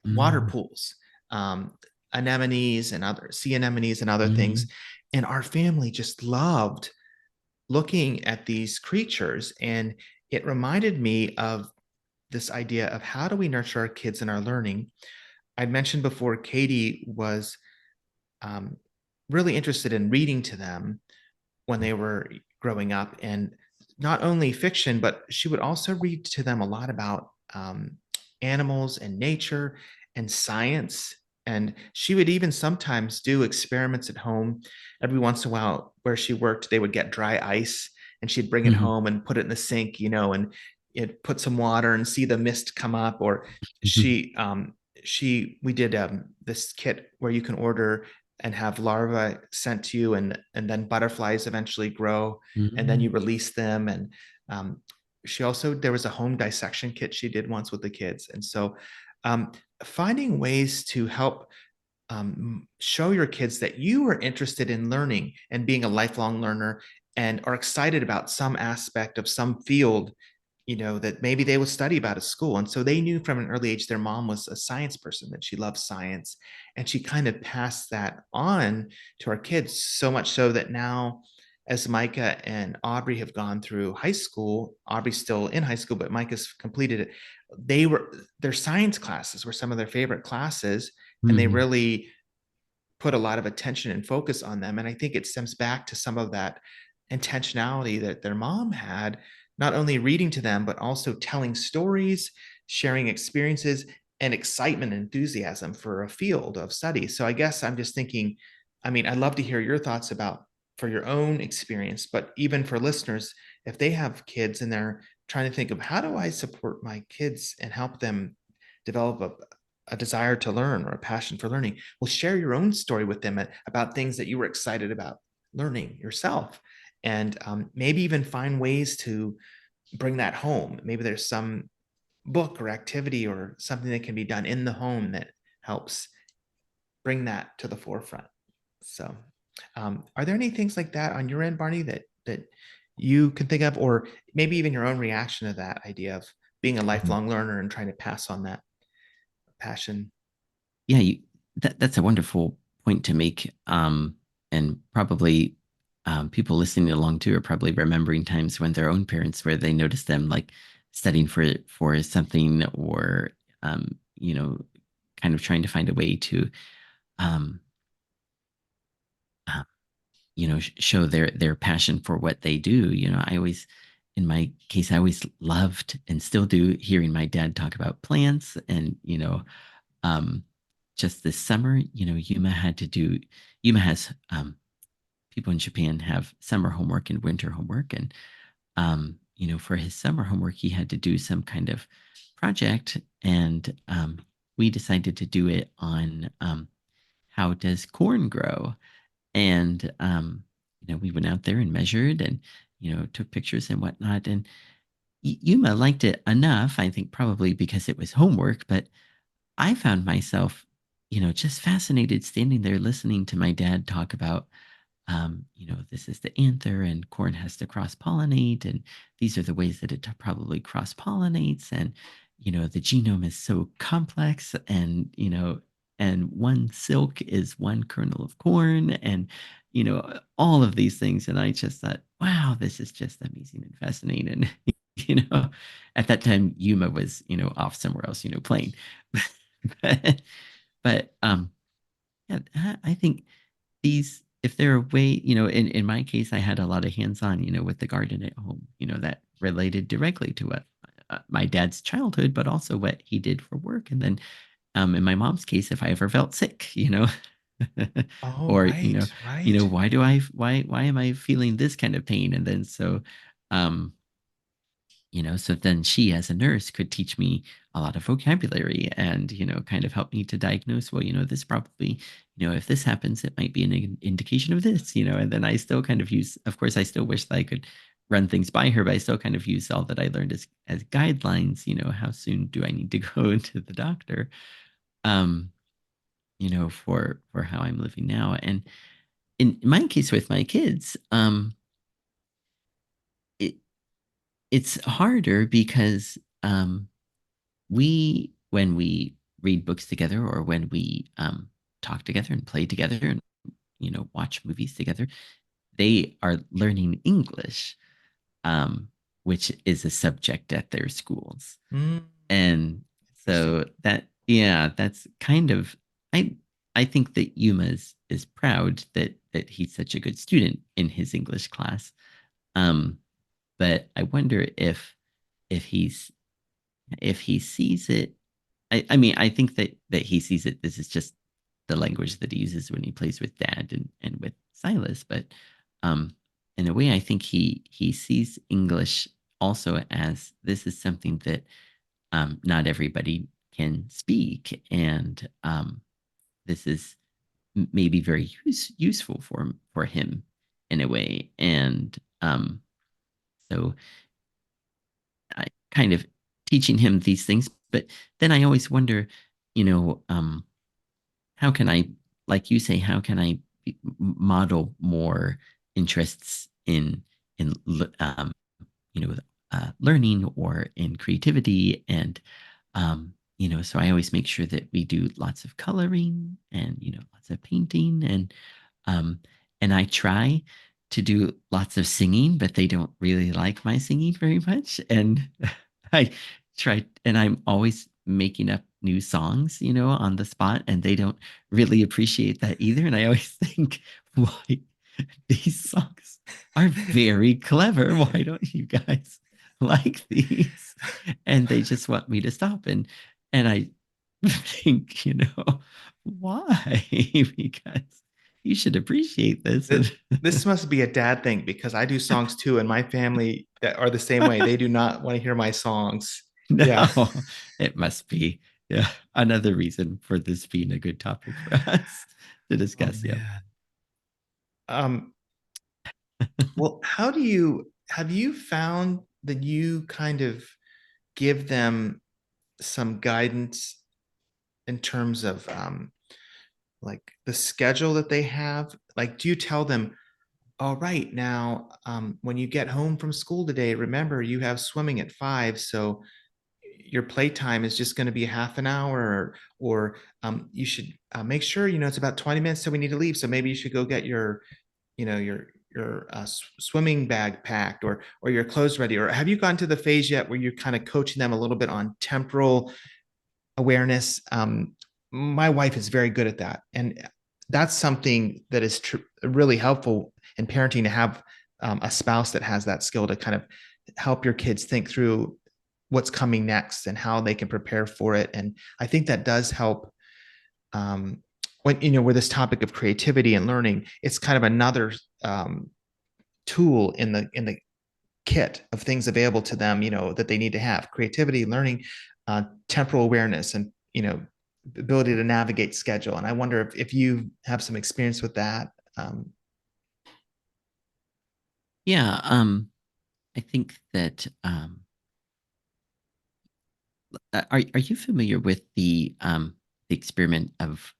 water Hmm. pools, um, anemones and other sea anemones and other things. Hmm. And our family just loved looking at these creatures. And it reminded me of this idea of how do we nurture our kids in our learning. I mentioned before, Katie was um, really interested in reading to them when they were growing up, and not only fiction, but she would also read to them a lot about animals and nature and science. And she would even sometimes do experiments at home. Every once in a while, where she worked, they would get dry ice, and she'd bring it Hmm. home and put it in the sink, and it put some water and see the mist come up. Or Hmm. we did this kit where you can order and have larvae sent to you, and then butterflies eventually grow, and then you Hmm. release them. And um, she also there was a home dissection kit she did once with the kids. And so um, finding ways to help show your kids that you are interested in learning and being a lifelong learner, and are excited about some aspect of some field, that maybe they would study about at school. And so they knew from an early age their mom was a science person, that she loved science. And she kind of passed that on to our kids, so much so that now, as Micah and Aubrey have gone through high school, Aubrey's still in high school, but Micah's completed it. Their science classes were some of their favorite classes, and they Hmm. really put a lot of attention and focus on them. And I think it stems back to some of that intentionality that their mom had, not only reading to them, but also telling stories, sharing experiences, and excitement and enthusiasm for a field of study. So I guess I'm just thinking, I mean, I'd love to hear your thoughts about for your own experience, but even for listeners, if they have kids and they're trying to think of how do I support my kids and help them develop a desire to learn or a passion for learning. Well, share your own story with them about things that you were excited about learning yourself, and maybe even find ways to bring that home. Maybe there's some book or activity or something that can be done in the home that helps bring that to the forefront. So, Are there any things like that on your end, Barney, that you can think of, or maybe even your own reaction to that idea of being a Mhm. lifelong learner and trying to pass on that passion? Yeah, that's a wonderful point to make. And probably people listening along too are probably remembering times when their own parents where they noticed them like studying for something or you know, kind of trying to find a way to um, uh, show their passion for what they do. I always, in my case, I always loved and still do hearing my dad talk about plants and um, just this summer, Yuma has people in Japan have summer homework and winter homework. And, for his summer homework, he had to do some kind of project. And we decided to do it on how does corn grow? And, we went out there and measured and, took pictures and whatnot. And Yuma liked it enough, I think probably because it was homework, but I found myself, just fascinated standing there listening to my dad talk about, this is the anther and corn has to cross pollinate. And these are the ways that it probably cross pollinates. And, the genome is so complex and one silk is one kernel of corn and, all of these things. And I just thought, wow, this is just amazing and fascinating. you know, at that time, Yuma was, off somewhere else, playing. but, but yeah, I think if there are way, in my case, I had a lot of hands-on, with the garden at home, that related directly to what my dad's childhood, but also what he did for work. And then, in my mom's case, if I ever felt sick, Oh, or, right, right. why am I feeling this kind of pain? And then um, so then she as a nurse could teach me a lot of vocabulary and kind of help me to diagnose, well, this probably, if this happens it might be an indication of this, and then I still kind of use, of course I still wish that I could run things by her, but I still kind of use all that I learned as guidelines, how soon do I need to go to the doctor, um for how I'm living now. And in my case with my kids, it, it's harder because when we read books together or when we talk together and play together and watch movies together, they are learning English, um, which is a subject at their schools. Mm, And interesting. so yeah, that's kind of, I I think that Yuma is proud that he's such a good student in his English class. Um, but I wonder if he's if he sees it, I mean, I think that he sees it. This is just the language that he uses when he plays with Dad and with Silas. But um, in a way, I think he sees English also as this is something that not everybody can speak, and this is maybe very useful for him in a way. And so I kind of teaching him these things, but then I always wonder, you know, how can I, like you say, how can I model more interests in learning or in creativity and so I always make sure that we do lots of coloring and lots of painting um, and I try to do lots of singing, but they don't really like my singing very much. And I try, and I'm always making up new songs, on the spot, and they don't really appreciate that either. And I always think, why these songs are very clever. Why don't you guys like these? And they just want me to stop. And I think, why? Because you should appreciate this. Th- This must be a dad thing because I do songs too, and my family that are the same way. They do not want to hear my songs. Yeah. No, it must be. Yeah, another reason for this being a good topic for us to Oh discuss. Yep. man. Um, well, how do you have you found that you kind of give them some guidance in terms of like the schedule that they have? Like, do you tell them, all right, now, when you get home from school today, remember you have swimming at 5, so your playtime is just going to be half an hour, or you should make sure, it's about 20 minutes till we need to leave. So maybe you should go get your, your swimming bag packed, or your clothes ready. Or have you gone to the phase yet where you're kind of coaching them a little bit on temporal awareness? My wife is very good at that, and that's something that is really helpful in parenting, to have a spouse that has that skill to kind of help your kids think through what's coming next and how they can prepare for it. And I think that does help. When, with this topic of creativity and learning, it's kind of another tool in the kit of things available to them, that they need to have: creativity, learning, temporal awareness, and ability to navigate schedule. And I wonder if you have some experience with that. Yeah, I think that are you familiar with the experiment of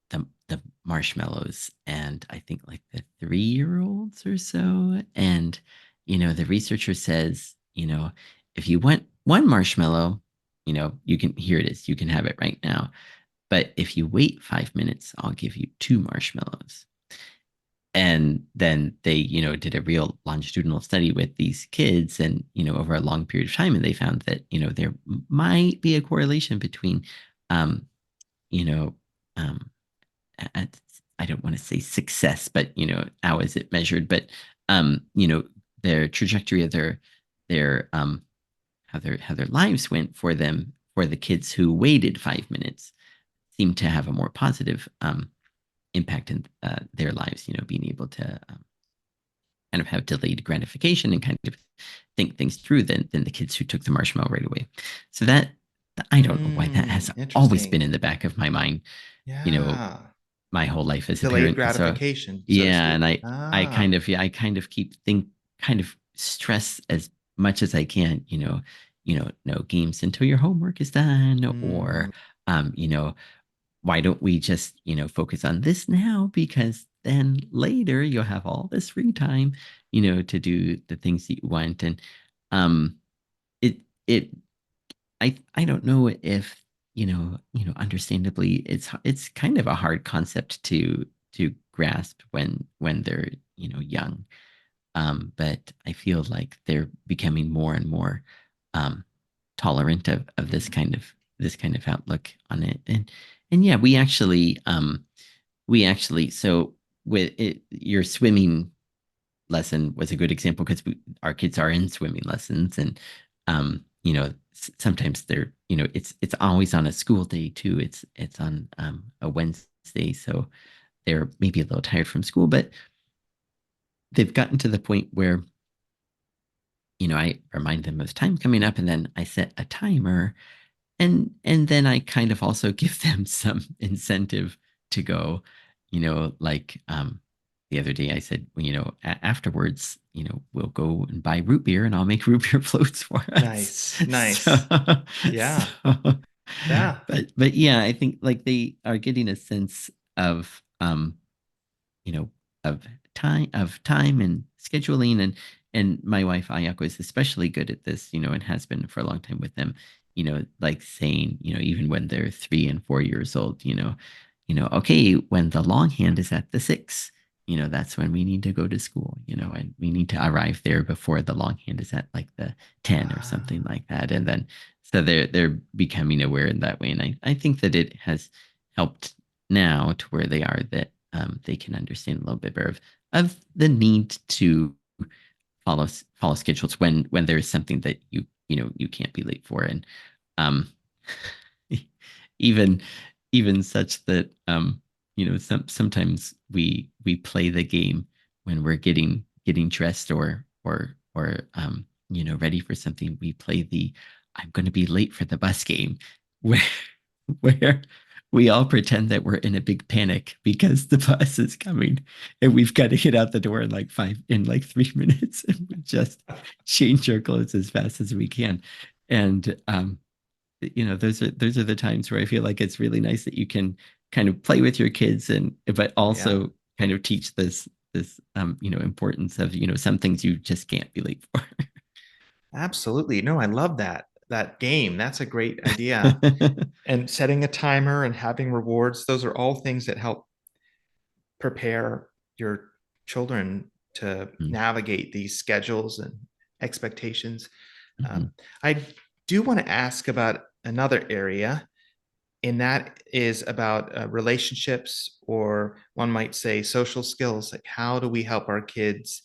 the marshmallows and I think like the 3-year-olds or so? And the researcher says, if you want one marshmallow, you can here it is, you can have it right now. But if you wait 5 minutes, I'll give you two marshmallows. And then they did a real longitudinal study with these kids, and over a long period of time, and they found that there might be a correlation between um you know um I, I don't want to say success, but how is it measured, but their trajectory of their how their lives went for them, for the kids who waited 5 minutes, seemed to have a more positive impact in their lives, being able to kind of have delayed gratification and kind of think things through than the kids who took the marshmallow right away. So that, I don't know why that has always been Interesting. in the back of my mind, you know, Yeah. my whole life as a Delayed parent. And so gratification, so to yeah, and speak. I Ah. kind of yeah, I kind of kind of stress as much as I can, no games until your homework is done, Mm, or why don't we just, focus on this now? Because then later you'll have all this free time, to do the things that you want. And um, it, I don't know if, understandably, it's kind of a hard concept to grasp when they're, young. But I feel like they're becoming more and more um, tolerant of mm, this kind of outlook on it. And yeah, we actually so with it, your swimming lesson was a good example because our kids are in swimming lessons, and sometimes they're, it's always on a school day too. It's on a Wednesday, so they're maybe a little tired from school, but they've gotten to the point where I remind them of time coming up, and then I set a timer, and then I kind of also give them some incentive to go, like the other day I said, well, afterwards, we'll go and buy root beer, and I'll make root beer floats for us. nice, So, nice. Yeah, so, yeah. but yeah, I think like they are getting a sense of you know, of time and scheduling, and my wife Ayako is especially good at this, and has been for a long time with them, like saying, even when they're 3 and 4 years old, okay, when the long hand is at the 6, that's when we need to go to school, and we need to arrive there before the long hand is at like the 10 or something Ah, like that. And then so they're becoming aware in that way. And I think that it has helped now to where they are, that they can understand a little bit better of the need to follow schedules when there is something that you can't be late for. And um even even such that sometimes we play the game when we're getting dressed, or ready for something. We play the I'm going to be late for the bus game, where where we all pretend that we're in a big panic because the bus is coming, and we've got to get out the door in like 3 minutes, and we just change our clothes as fast as we can. And those are the times where I feel like it's really nice that you can kind of play with your kids and but Yeah, also kind of teach this importance of some things you just can't be late for. absolutely. No, I love that game. That's a great idea. And setting a timer and having rewards, those are all things that help prepare your children to navigate these schedules and expectations. Mhm. Um, I do want to ask about another area, and that is about relationships, or one might say social skills. Like, how do we help our kids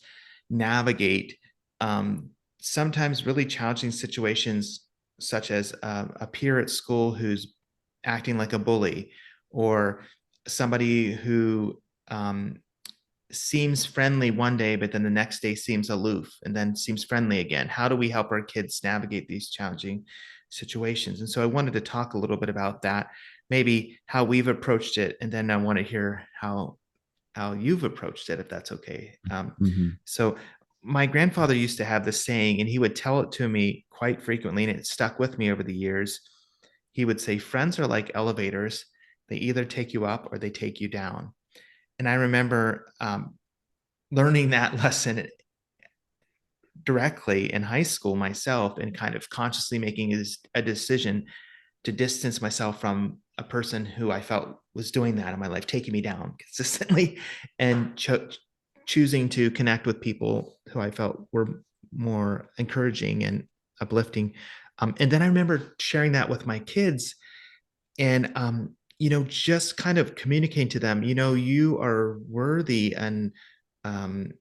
navigate um, sometimes really challenging situations, such as a peer at school who's acting like a bully, or somebody who um, seems friendly one day, but then the next day seems aloof and then seems friendly again. How do we help our kids navigate these challenging situations? And so I wanted to talk a little bit about that, maybe how we've approached it, and then I want to hear how you've approached it, if that's okay. Mhm. So my grandfather used to have this saying, and he would tell it to me quite frequently, and it stuck with me over the years. He would say, "Friends are like elevators; they either take you up or they take you down." And I remember learning that lesson directly in high school myself, and kind of consciously making a decision to distance myself from a person who I felt was doing that in my life, taking me down consistently, and choosing to connect with people who I felt were more encouraging and uplifting. And then I remember sharing that with my kids, and just kind of communicating to them, you are worthy, and um,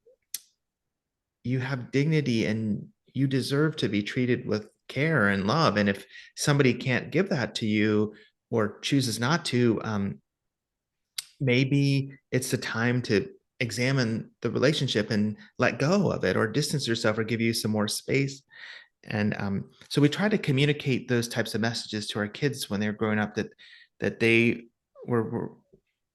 you have dignity, and you deserve to be treated with care and love. And if somebody can't give that to you, or chooses not to, maybe it's the time to examine the relationship and let go of it, or distance yourself, or give you some more space. And so we try to communicate those types of messages to our kids when they're growing up, that they were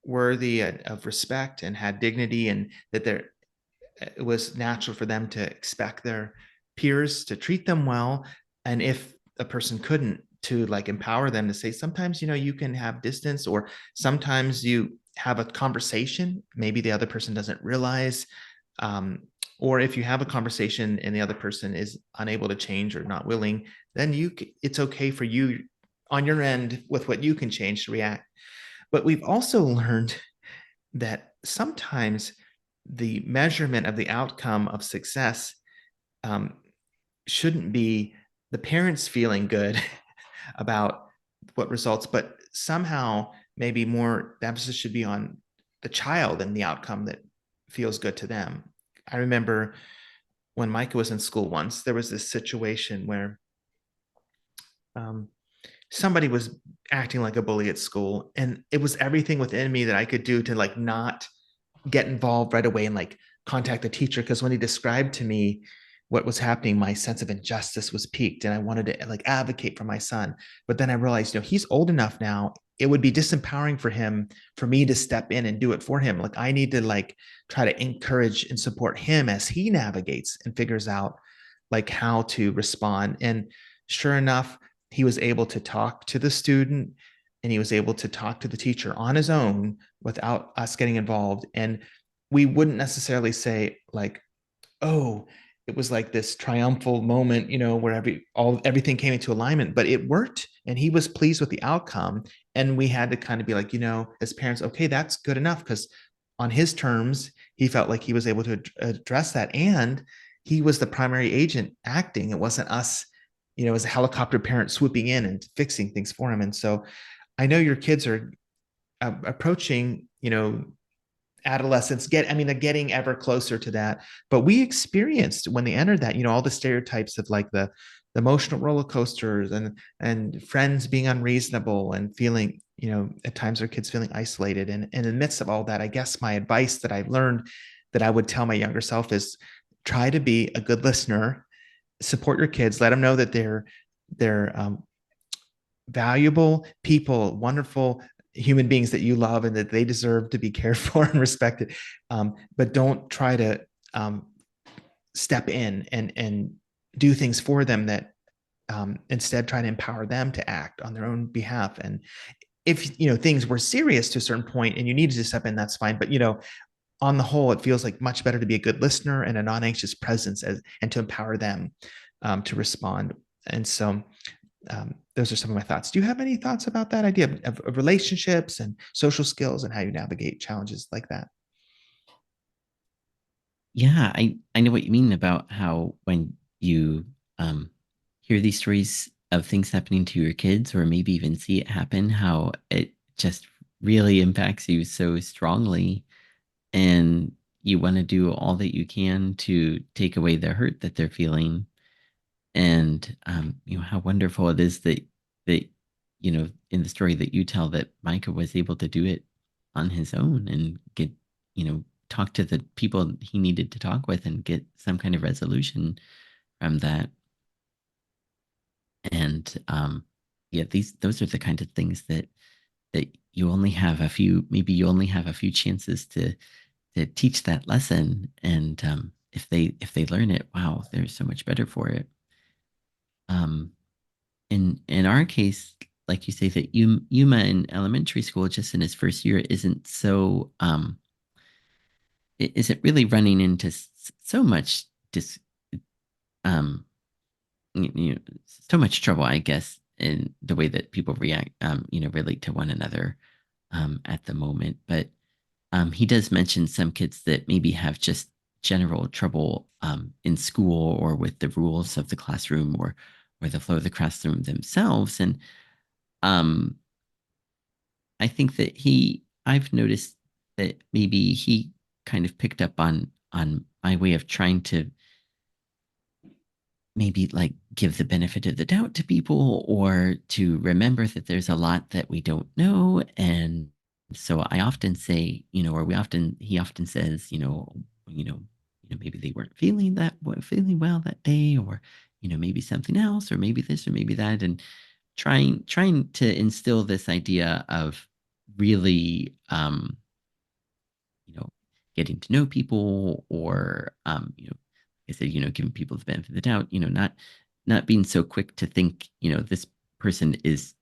worthy of respect and had dignity, and that it was natural for them to expect their peers to treat them well. And if a person couldn't, to like empower them to say, sometimes you can have distance, or sometimes you have a conversation maybe the other person doesn't realize, um, or if you have a conversation and the other person is unable to change or not willing, then it's okay for you on your end with what you can change to react. But we've also learned that sometimes the measurement of the outcome of success um, shouldn't be the parents feeling good about what results, but somehow maybe more the emphasis should be on the child and the outcome that feels good to them. I remember when Micah was in school once, there was this situation where um, somebody was acting like a bully at school, and it was everything within me that I could do to like not get involved right away and like contact the teacher, because when he described to me what was happening, my sense of injustice was peaked, and I wanted to like advocate for my son. But then I realized, he's old enough now, it would be disempowering for him for me to step in and do it for him. Like, I need to like try to encourage and support him as he navigates and figures out like how to respond. And sure enough, he was able to talk to the student, and he was able to talk to the teacher on his own without us getting involved. And we wouldn't necessarily say like, oh, it was like this triumphal moment, where everything came into alignment, but it worked, and he was pleased with the outcome. And we had to kind of be like, as parents, okay, that's good enough, because on his terms, he felt like he was able to address that, and he was the primary agent acting. It wasn't us, as a helicopter parent swooping in and fixing things for him. And so I know your kids are approaching, adolescence. They're getting ever closer to that. But we experienced when they entered that, all the stereotypes of like the emotional roller coasters, and friends being unreasonable, and feeling, at times our kids feeling isolated. And in the midst of all that, I guess my advice that I've learned that I would tell my younger self is, try to be a good listener, support your kids, let them know that they're valuable people, wonderful human beings that you love, and that they deserve to be cared for and respected. But don't try to step in and do things for them, that instead try to empower them to act on their own behalf. And if things were serious to a certain point and you needed to step in, that's fine. But on the whole, it feels like much better to be a good listener and a non-anxious presence, and to empower them to respond. And so those are some of my thoughts. Do you have any thoughts about that idea of relationships and social skills and how you navigate challenges like that? Yeah, I know what you mean about how when you um hear these stories of things happening to your kids or maybe even see it happen, how it just really impacts you so strongly and you want to do all that you can to take away the hurt that they're feeling. And how wonderful it is that in the story that you tell that Micah was able to do it on his own and get talk to the people he needed to talk with and get some kind of resolution from that. And yeah, those are the kind of things that you only have a few, maybe you only have a few chances to teach that lesson. And if they learn it, wow, they're so much better for it. Um, in our case, like you say, that Yuma in elementary school, just in his first year, isn't really running into so much dis um you know so much trouble, I guess, in the way that people react, relate to one another at the moment. But he does mention some kids that maybe have just general trouble in school or with the rules of the classroom or the flow of the classroom themselves. And um, I think that I've noticed that maybe he kind of picked up on my way of trying to maybe like give the benefit of the doubt to people or to remember that there's a lot that we don't know. And so I often say, or he often says, maybe they weren't feeling well that day, or maybe something else, or maybe this or maybe that. And trying to instill this idea of really you know getting to know people, or like I said, giving people the benefit of the doubt, not being so quick to think, this person is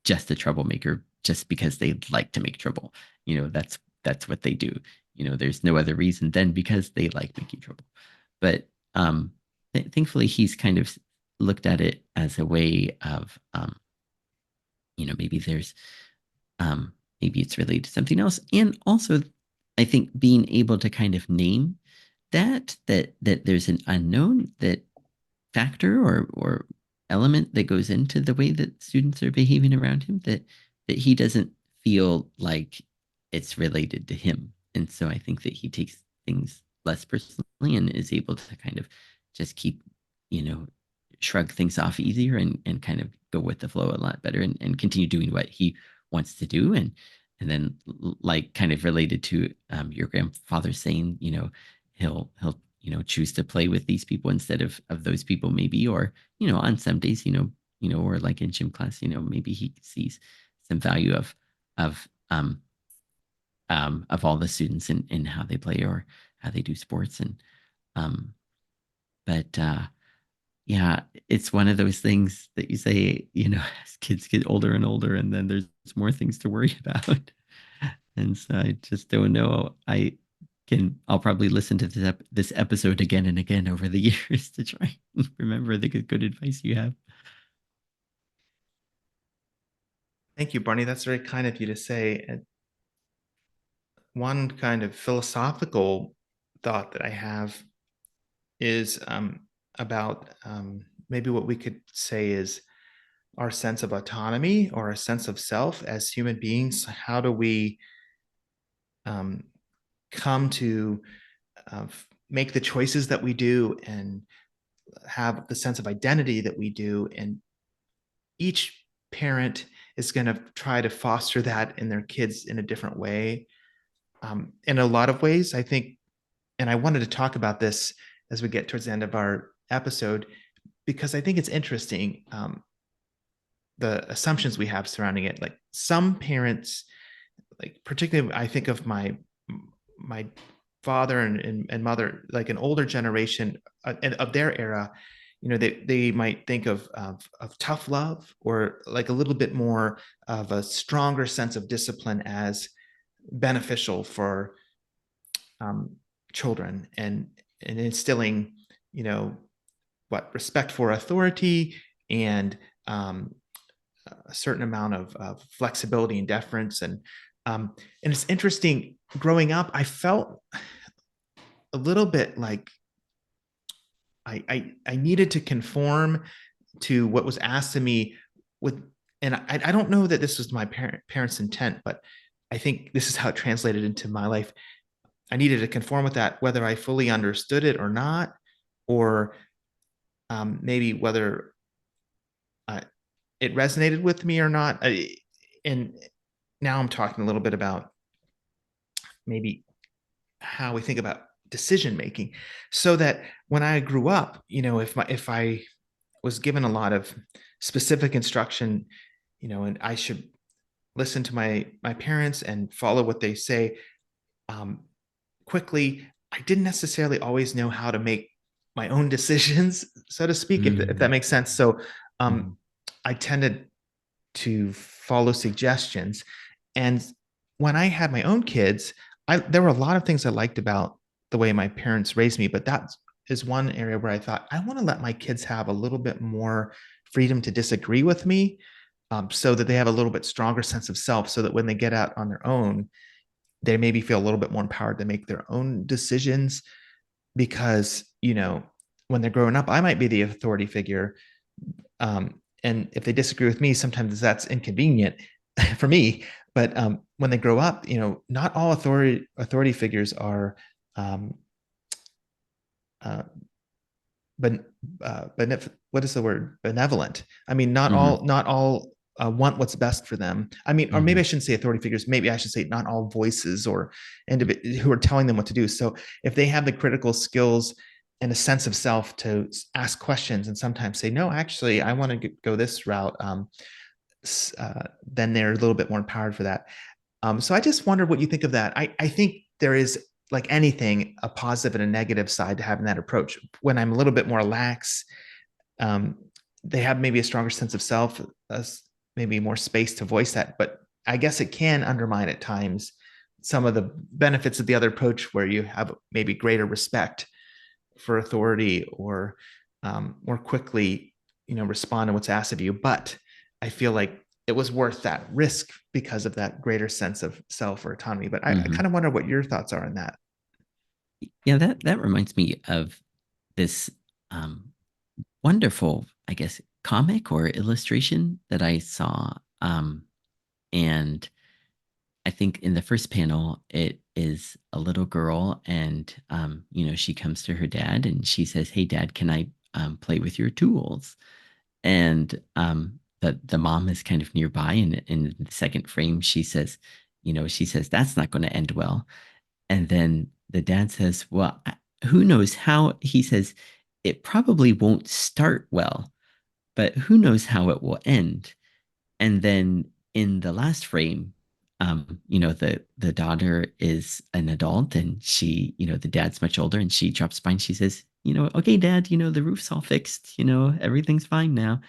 just a troublemaker just because they like to make trouble. That's what they do. There's no other reason than because they like making trouble. But thankfully he's kind of looked at it as a way of maybe there's um, maybe it's related to something else. And also, I think being able to kind of name that there's an unknown that factor or element that goes into the way that students are behaving around him, that he doesn't feel like it's related to him. And so I think that he takes things less personally and is able to kind of just keep, you know, shrug things off easier and kind of go with the flow a lot better and continue doing what he wants to do. And then like kind of related to your grandfather saying, he'll choose to play with these people instead of those people maybe, or on some days, or like in gym class, maybe he sees some value of all the students in how they play or how they do sports. And um but yeah, it's one of those things that you say, as kids get older and older, and then there's more things to worry about. And so I just don't know. I'll probably listen to this episode again and again over the years to try and remember the good advice you have. Thank you, Barney. That's very kind of you to say. And one kind of philosophical thought that I have is about maybe what we could say is our sense of autonomy or a sense of self as human beings. How do we um, come to make the choices that we do and have the sense of identity that we do? And each parent is going to try to foster that in their kids in a different way. In a lot of ways, I think, and I wanted to talk about this as we get towards the end of our episode, because I think it's interesting, the assumptions we have surrounding it. Like some parents, like particularly, I think of my father and mother, like an older generation of their era, they might think of tough love or like a little bit more of a stronger sense of discipline as beneficial for um, children, and instilling, you know, what respect for authority and a certain amount of flexibility and deference. And it's interesting. Growing up, I felt a little bit like I needed to conform to what was asked of me with, and I don't know that this was my parents' intent, but I think this is how it translated into my life. I needed to conform with that, whether I fully understood it or not, or maybe whether uh, it resonated with me or not. And now I'm talking a little bit about maybe how we think about decision making, so that when I grew up, if I was given a lot of specific instruction, and I should listen to my parents and follow what they say, um, quickly, I didn't necessarily always know how to make my own decisions, so to speak, if that Mm, makes sense. So mhm, I tended to follow suggestions. And when I had my own kids, there were a lot of things I liked about the way my parents raised me, but that is one area where I thought I want to let my kids have a little bit more freedom to disagree with me, so that they have a little bit stronger sense of self, so that when they get out on their own, they maybe feel a little bit more empowered to make their own decisions. Because when they're growing up, I might be the authority figure, and if they disagree with me, sometimes that's inconvenient for me. But when they grow up, not all authority figures are um, uh, but what is the word, benevolent. I mean, not mhm, all not all want what's best for them. I mean, or maybe I mhm, shouldn't say authority figures, maybe I should say not all voices or who are telling them what to do. So if they have the critical skills and a sense of self to ask questions and sometimes say, no, actually I want to go this route, then they're a little bit more empowered for that. So I just wonder what you think of that. I think there is, like anything, a positive and a negative side to having that approach. When I'm a little bit more lax, um, they have maybe a stronger sense of self, maybe more space to voice that. But I guess it can undermine at times some of the benefits of the other approach, where you have maybe greater respect for authority, or more quickly, respond to what's asked of you. But I feel like it was worth that risk because of that greater sense of self or autonomy. But I mhm. kind of wonder what your thoughts are on that. Yeah, that reminds me of this um, wonderful, I guess, comic or illustration that I saw. And I think in the first panel, it is a little girl, and she comes to her dad and she says, "Hey, Dad, can I play with your tools?" And the mom is kind of nearby, and in the second frame, she says that's not going to end well. And then the dad says, "Well, who knows how?" He says, "It probably won't start well, but who knows how it will end?" And then in the last frame, the daughter is an adult, and the dad's much older, and she drops by and she says, "Okay, Dad, the roof's all fixed, everything's fine now."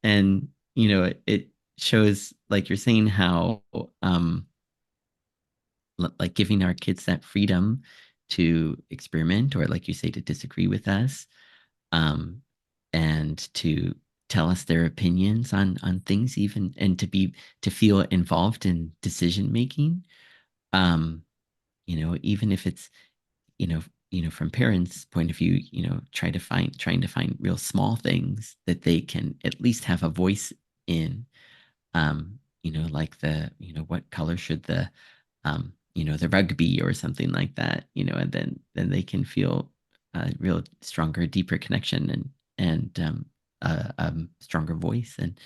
And it shows, like you're saying, how like giving our kids that freedom to experiment, or like you say, to disagree with us, um, and to tell us their opinions on things, even, and to feel involved in decision making. Um, even if it's from parents' point of view, trying to find real small things that they can at least have a voice in. Like what color should the rug be, or something like that, and then they can feel a real stronger, deeper connection, and a stronger voice. And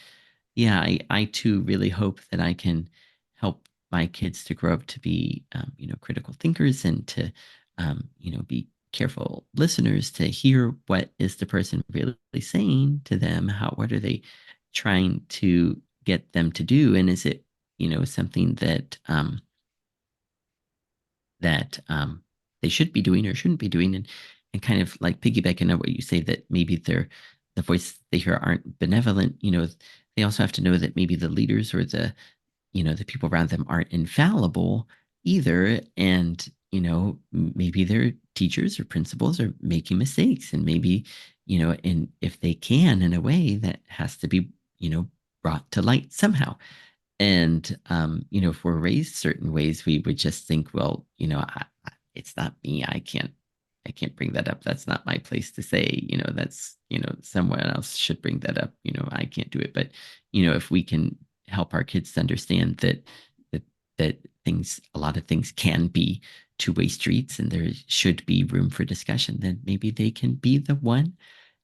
yeah, I too really hope that I can help my kids to grow up to be, critical thinkers, and to, be careful listeners to hear what is the person really saying to them. What are they trying to get them to do? And is it, something that they should be doing or shouldn't be doing? And kind of like piggybacking on what you say, that maybe they're the voice they hear aren't benevolent, they also have to know that maybe the leaders or the people around them aren't infallible either. And, maybe their teachers or principals are making mistakes. And maybe, and if they can in a way that has to be, brought to light somehow. And, if we're raised certain ways, we would just think, well, it's not me. I can't bring that up. That's not my place to say, that's, someone else should bring that up. I can't do it. But, if we can help our kids to understand that, that a lot of things can be two-way streets and there should be room for discussion, then maybe they can be the one,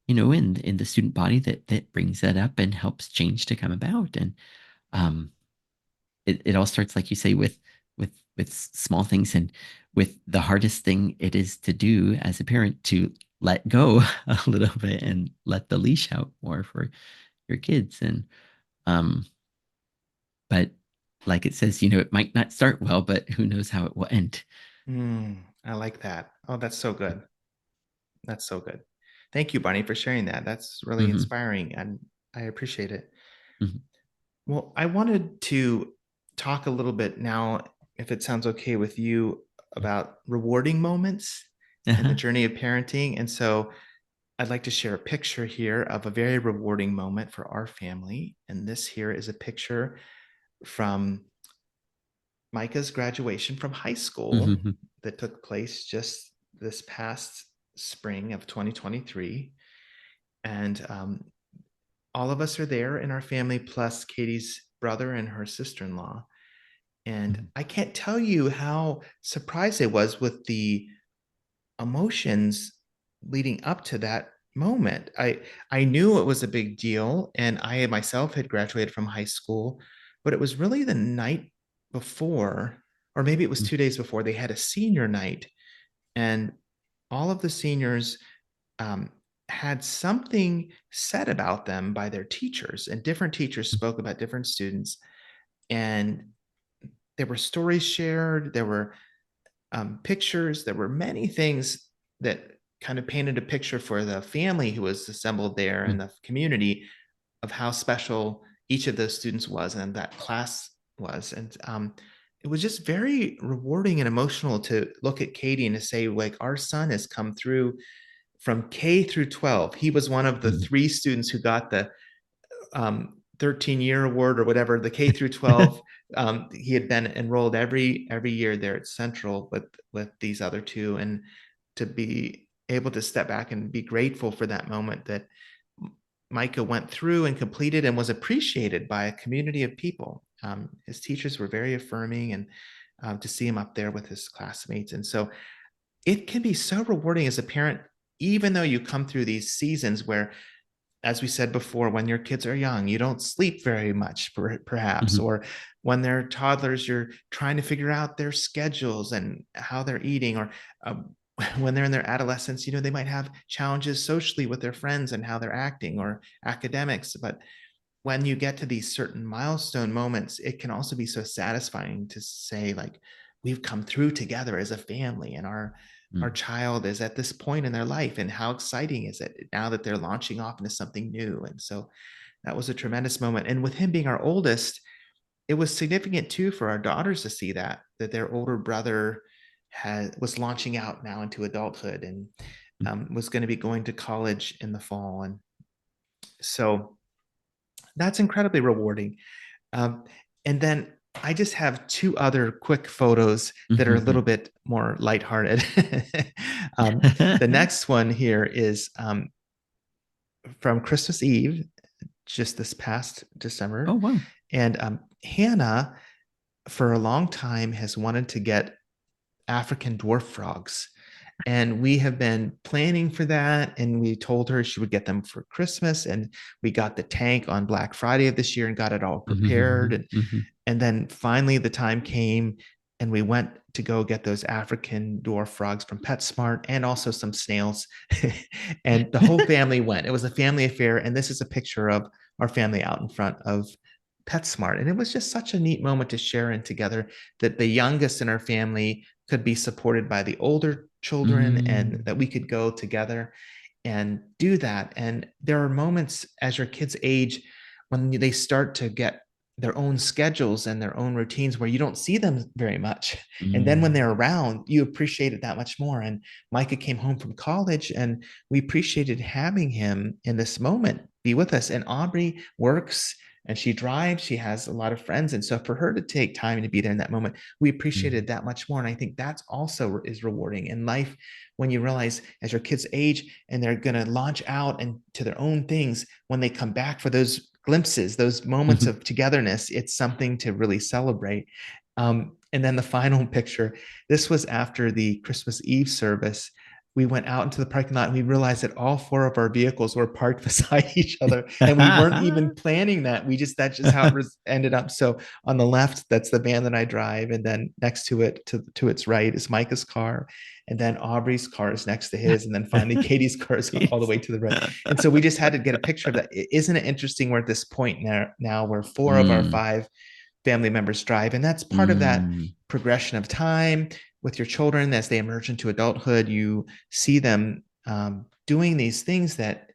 in the student body that brings that up and helps change to come about. And, um, it all starts, like you say, with small things, and with the hardest thing it is to do as a parent, to let go a little bit and let the leash out more for your kids. And um but like it says, it might not start well, but who knows how it will end. I like that. Oh, that's so good. That's so good. Thank you, Barney, for sharing that. That's really Hmm. inspiring, and I appreciate it. Hmm. Well, I wanted to talk a little bit now, if it sounds okay with you, about rewarding moments in the Uh-huh. journey of parenting. And so I'd like to share a picture here of a very rewarding moment for our family. And this here is a picture from Micah's graduation from high school Hmm. that took place just this past spring of 2023. And all of us are there in our family, plus Katie's brother and her sister in law. And I can't tell you how surprised I was with the emotions leading up to that moment. I knew it was a big deal, and I myself had graduated from high school, but it was really the night before, or maybe it was 2 days before, they had a senior night, and all of the seniors um, had something said about them by their teachers, and different teachers spoke about different students, and there were stories shared, there were pictures. There were many things that kind of painted a picture for the family who was assembled there and the community of how special each of those students was and that class was. And it was just very rewarding and emotional to look at Katie and to say, like, our son has come through from K through 12. He was one of the three students who got the 13-year award or whatever, the K through 12. He had been enrolled every year there at Central with these other two, and to be able to step back and be grateful for that moment that Micah went through and completed and was appreciated by a community of people. His teachers were very affirming, and to see him up there with his classmates. And so it can be so rewarding as a parent, even though you come through these seasons where, as we said before, when your kids are young, you don't sleep very much, perhaps, Hmm. or when they're toddlers, you're trying to figure out their schedules and how they're eating, or when they're in their adolescence, they might have challenges socially with their friends and how they're acting, or academics. But when you get to these certain milestone moments, it can also be so satisfying to say, like, we've come through together as a family, and our child is at this point in their life, and how exciting is it now that they're launching off into something new. And so that was a tremendous moment. And with him being our oldest, it was significant too for our daughters to see that their older brother was launching out now into adulthood, and was going to be going to college in the fall. And so that's incredibly rewarding. Um, and then I just have two other quick photos that are a little Hmm. bit more lighthearted. The next one here is from Christmas Eve, just this past Oh, December. wow. And Hannah, for a long time, has wanted to get African dwarf frogs. And we have been planning for that. And we told her she would get them for Christmas. And we got the tank on Black Friday of this year and got it all prepared. Hmm. And Hmm. then finally the time came, and we went to go get those African dwarf frogs from PetSmart, and also some snails. And the whole family went. It was a family affair. And this is a picture of our family out in front of PetSmart. And it was just such a neat moment to share in together, that the youngest in our family could be supported by the older children, and Mm. that we could go together. and do that. And there are moments as your kids age when they start to get their own schedules and their own routines where you don't see them very much. And then when Mm, they're around, you appreciate it that much more. And Micah came home from college and we appreciated having him in this moment be with us. And Aubrey works and she drives, she has a lot of friends. And so for her to take time to be there in that moment, we appreciated mm, that much more. And I think that's also is rewarding in life when you realize as your kids age and they're going to launch out and to their own things, when they come back for those glimpses, those moments mhm. of togetherness, it's something to really celebrate. And then the final picture, this was after the Christmas Eve service. We went out into the parking lot and we realized that all four of our vehicles were parked beside each other. And we weren't even planning that. That's just how it ended up. So on the left, that's the van that I drive. And then next to it, to its right, is Micah's car. And then Aubrey's car is next to his. And then finally, Katie's car is all the Yes. way to the right. And so we just had to get a picture of that. Isn't it interesting? We're at this point now where four of our Mm, five family members drive. And that's part of that mm, progression of time with your children as they emerge into adulthood. You see them doing these things that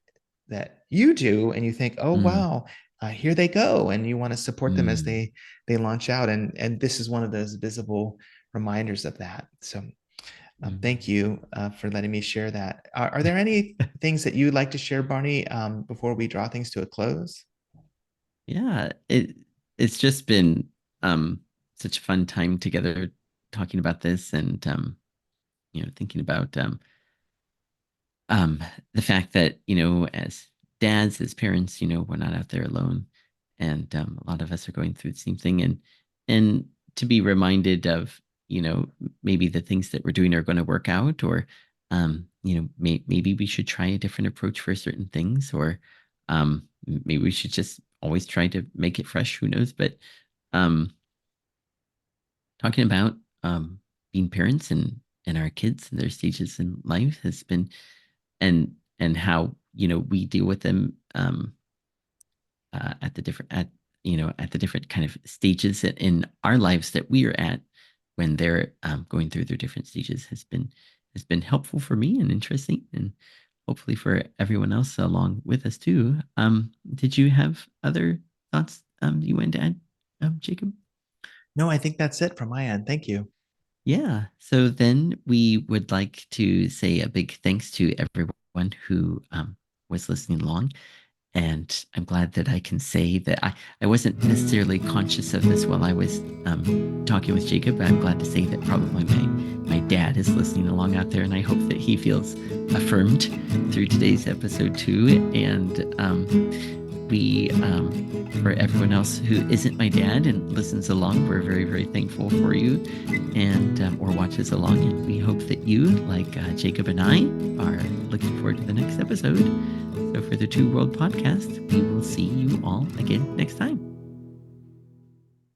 you do, and you think, oh mm, wow, here they go, and you want to support them as mm, they launch out. And this is one of those visible reminders of that. So thank mm. you for letting me share that. Are there any things that you'd like to share, Barney, before we draw things to a close? Yeah, it's just been such a fun time together talking about this and thinking about um, the fact that, as dads, as parents, we're not out there alone. And a lot of us are going through the same thing. And to be reminded of, maybe the things that we're doing are going to work out, or, maybe we should try a different approach for certain things, or maybe we should just always try to make it fresh. Who knows? But um, talking about being parents and our kids and their stages in life has been and how we deal with them at the different at the different kind of stages in our lives that we are at when they're going through their different stages has been helpful for me and interesting and hopefully for everyone else along with us too. Did you have other thoughts you wanted to add, Jacob? No, I think that's it from my end. Thank you. Yeah. So then we would like to say a big thanks to everyone who was listening along. And I'm glad that I can say that I wasn't necessarily conscious of this while I was talking with Jacob, but I'm glad to say that probably my dad is listening along out there. And I hope that he feels affirmed through today's episode too. And for everyone else who isn't my dad and listens along, we're very, very thankful for you and or watches along. And we hope that you, like Jacob and I, are looking forward to the next episode. So for the Two World Podcast, we will see you all again next time.